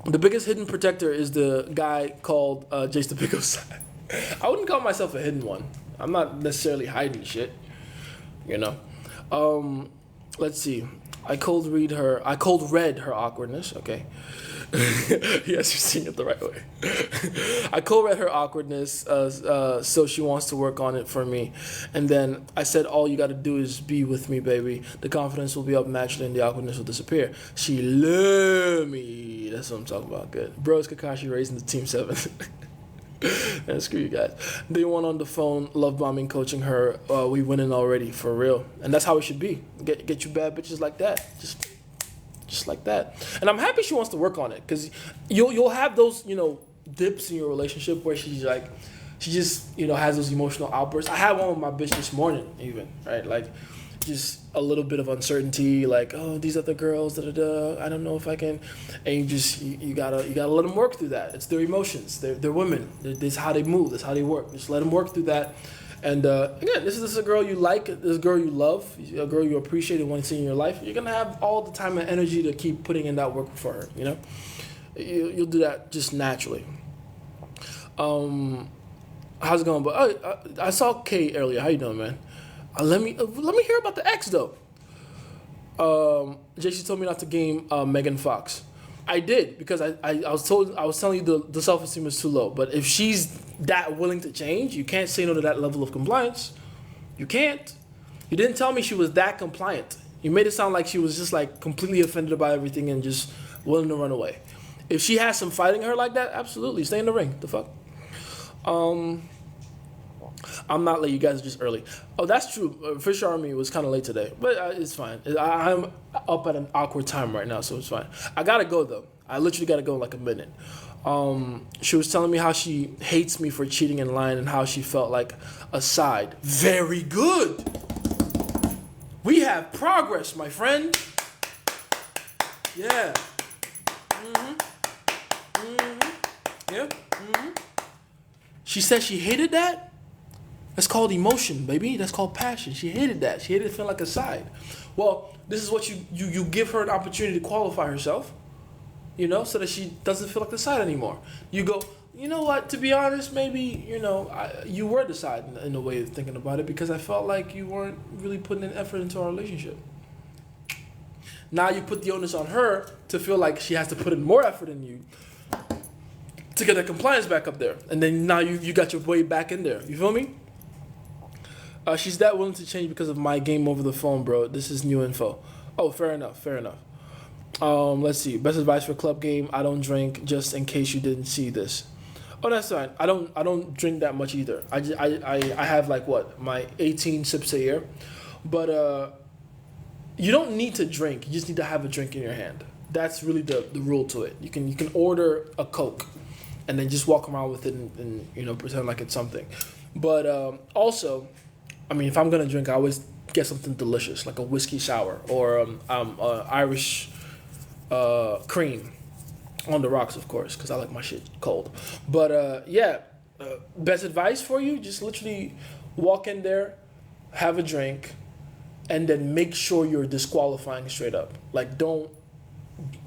The biggest hidden protector is the guy called Jace the Pickles. I wouldn't call myself a hidden one. I'm not necessarily hiding shit, you know. Let's see. I cold read her awkwardness, okay. Yes, you're seeing it the right way. I co-read her awkwardness, so she wants to work on it for me. And then I said, all you got to do is be with me, baby. The confidence will be up naturally and the awkwardness will disappear. She love me. That's what I'm talking about. Good. Bros Kakashi raising the team 7. And screw you guys. They won on the phone, love bombing, coaching her. We winning already, for real. And that's how it should be. Get you bad bitches like that. Just like that. And I'm happy she wants to work on it, because you'll have those, dips in your relationship where she just, has those emotional outbursts. I had one with my bitch this morning even, right? Like, just a little bit of uncertainty, like, oh, these other girls, I don't know if I can. And you gotta let them work through that. It's their emotions. They're women. This is how they move. This is how they work. Just let them work through that. And again, this is a girl you like, this is a girl you love, a girl you appreciate and want to see in your life. You're gonna have all the time and energy to keep putting in that work for her. You'll do that just naturally. How's it going? But I saw Kay earlier. How you doing, man? Let me hear about the ex though. JC told me not to game Megan Fox. I did, because I was telling you the self-esteem is too low. But if she's that willing to change, you can't say no to that level of compliance. You can't. You didn't tell me she was that compliant. You made it sound like she was just like completely offended by everything and just willing to run away. If she has some fighting her like that, absolutely stay in the ring. The fuck. I'm not late. You guys are just early. Oh, that's true. Fish Army was kind of late today, but it's fine. I'm up at an awkward time right now, so it's fine. I gotta go though. I literally gotta go in like a minute. She was telling me how she hates me for cheating and lying and how she felt like a side. Very good. We have progress, my friend. Yeah. Yeah. She said she hated that. That's called emotion, baby. That's called passion. She hated that. She hated feeling like a side. Well, this is what you give her an opportunity to qualify herself, so that she doesn't feel like the side anymore. You go, you know what, to be honest, maybe, you were the side in a way of thinking about it, because I felt like you weren't really putting an effort into our relationship. Now you put the onus on her to feel like she has to put in more effort in you to get the compliance back up there. And then now you got your way back in there. You feel me? She's that willing to change because of my game over the phone, bro. This is new info. Oh, fair enough. Let's see. Best advice for club game. I don't drink, just in case you didn't see this. Oh, that's fine. I don't drink that much either. I have like my 18 sips a year. But you don't need to drink. You just need to have a drink in your hand. That's really the rule to it. You can order a Coke and then just walk around with it and pretend like it's something. But also, I mean, if I'm gonna drink, I always get something delicious, like a whiskey sour or Irish cream on the rocks, of course, because I like my shit cold. But best advice for you: just literally walk in there, have a drink, and then make sure you're disqualifying straight up. Like, don't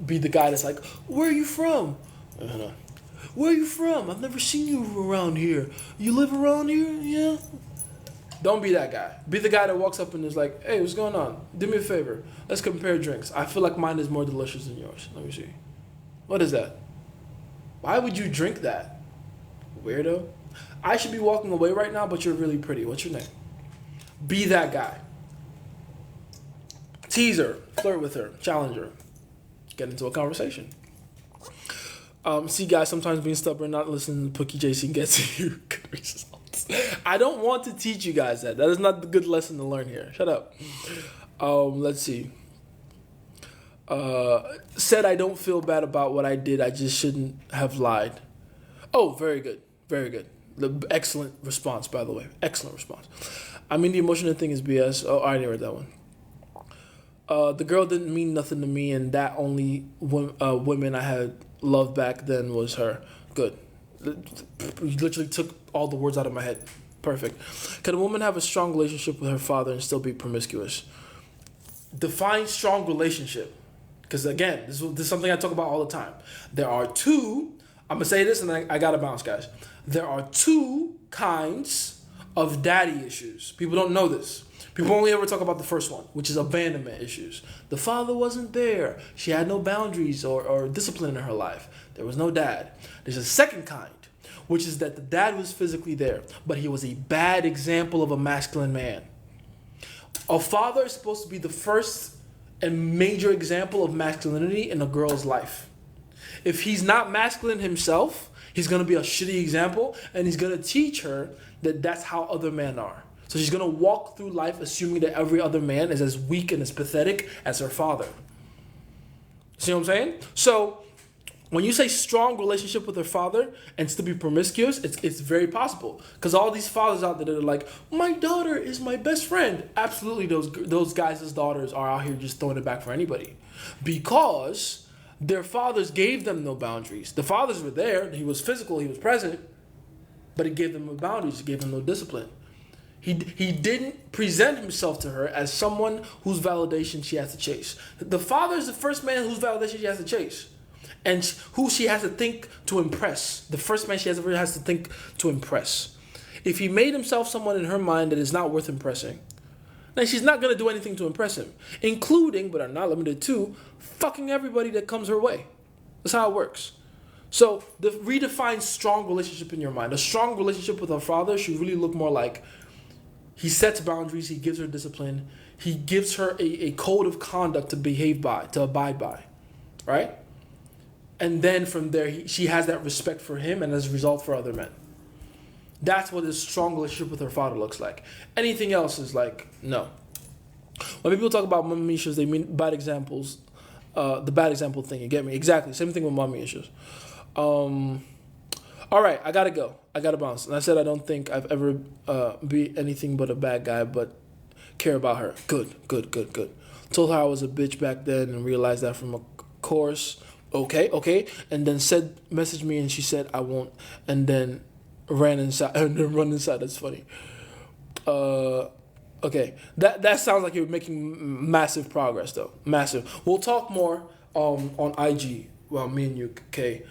be the guy that's like, "Where are you from?" Where are you from? I've never seen you around here. You live around here? Yeah. Don't be that guy. Be the guy that walks up and is like, hey, what's going on? Do me a favor. Let's compare drinks. I feel like mine is more delicious than yours. Let me see. What is that? Why would you drink that? Weirdo. I should be walking away right now, but you're really pretty. What's your name? Be that guy. Tease her. Flirt with her. Challenge her. Get into a conversation. See, guys, sometimes being stubborn, not listening to Pookie JC gets you good results. I don't want to teach you guys that. That is not the good lesson to learn here. Shut up. Let's see. Said I don't feel bad about what I did. I just shouldn't have lied. Oh, very good. Very good. Excellent response, by the way. Excellent response. I mean, the emotional thing is BS. Oh, I already read that one. The girl didn't mean nothing to me, and that only women I had loved back then was her. Good. You literally took all the words out of my head. Perfect. Can a woman have a strong relationship with her father and still be promiscuous? Define strong relationship. Because again, this is something I talk about all the time. There are two, I'm going to say this and I got to bounce, guys. There are two kinds of daddy issues. People don't know this. People only ever talk about the first one, which is abandonment issues. The father wasn't there. She had no boundaries or discipline in her life. There was no dad. There's a second kind, which is that the dad was physically there, but he was a bad example of a masculine man. A father is supposed to be the first and major example of masculinity in a girl's life. If he's not masculine himself, he's going to be a shitty example, and he's going to teach her that that's how other men are. So she's going to walk through life assuming that every other man is as weak and as pathetic as her father. See what I'm saying? So when you say strong relationship with her father and still be promiscuous, it's very possible. Because all these fathers out there that are like, my daughter is my best friend. Absolutely, those guys' daughters are out here just throwing it back for anybody. Because their fathers gave them no boundaries. The fathers were there. He was physical. He was present. But he gave them no boundaries. He gave them no discipline. He didn't present himself to her as someone whose validation she has to chase. The father is the first man whose validation she has to chase. And who she has to think to impress. The first man she has to think to impress. If he made himself someone in her mind that is not worth impressing, then she's not going to do anything to impress him. Including, but are not limited to, fucking everybody that comes her way. That's how it works. So redefine strong relationship in your mind. A strong relationship with her father should really look more like he sets boundaries, he gives her discipline, he gives her a code of conduct to behave by, to abide by, right? And then from there, she has that respect for him and as a result for other men. That's what a strong relationship with her father looks like. Anything else is like, no. When people talk about mommy issues, they mean bad examples. The bad example thing, you get me? Exactly, same thing with mommy issues. All right, I gotta go. I gotta bounce. And I said I don't think I've ever be anything but a bad guy, but care about her. Good. Told her I was a bitch back then and realized that from a course. Okay. And then messaged me and she said I won't. And then ran inside. That's funny. Okay. That sounds like you're making massive progress though. Massive. We'll talk more on IG. Well, me and you, Kay.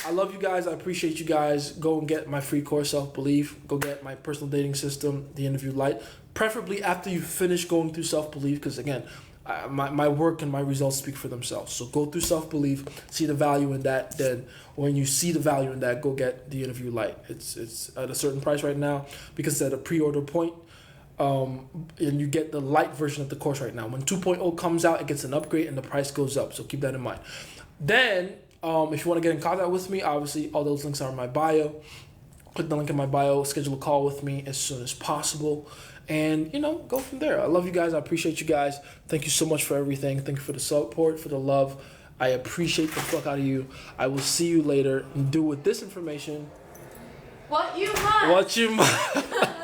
I love you guys. I appreciate you guys. Go and get my free course, Self-Belief. Go get my personal dating system, The Interview Light. Preferably after you finish going through Self-Belief, because again, my work and my results speak for themselves. So go through Self-Belief, see the value in that. Then when you see the value in that, go get The Interview Light. It's at a certain price right now because it's at a pre-order point. And you get the light version of the course right now. When 2.0 comes out, it gets an upgrade and the price goes up. So keep that in mind. Then, if you want to get in contact with me, obviously all those links are in my bio. Click the link in my bio, schedule a call with me as soon as possible. And, go from there. I love you guys. I appreciate you guys. Thank you so much for everything. Thank you for the support, for the love. I appreciate the fuck out of you. I will see you later and do with this information what you must.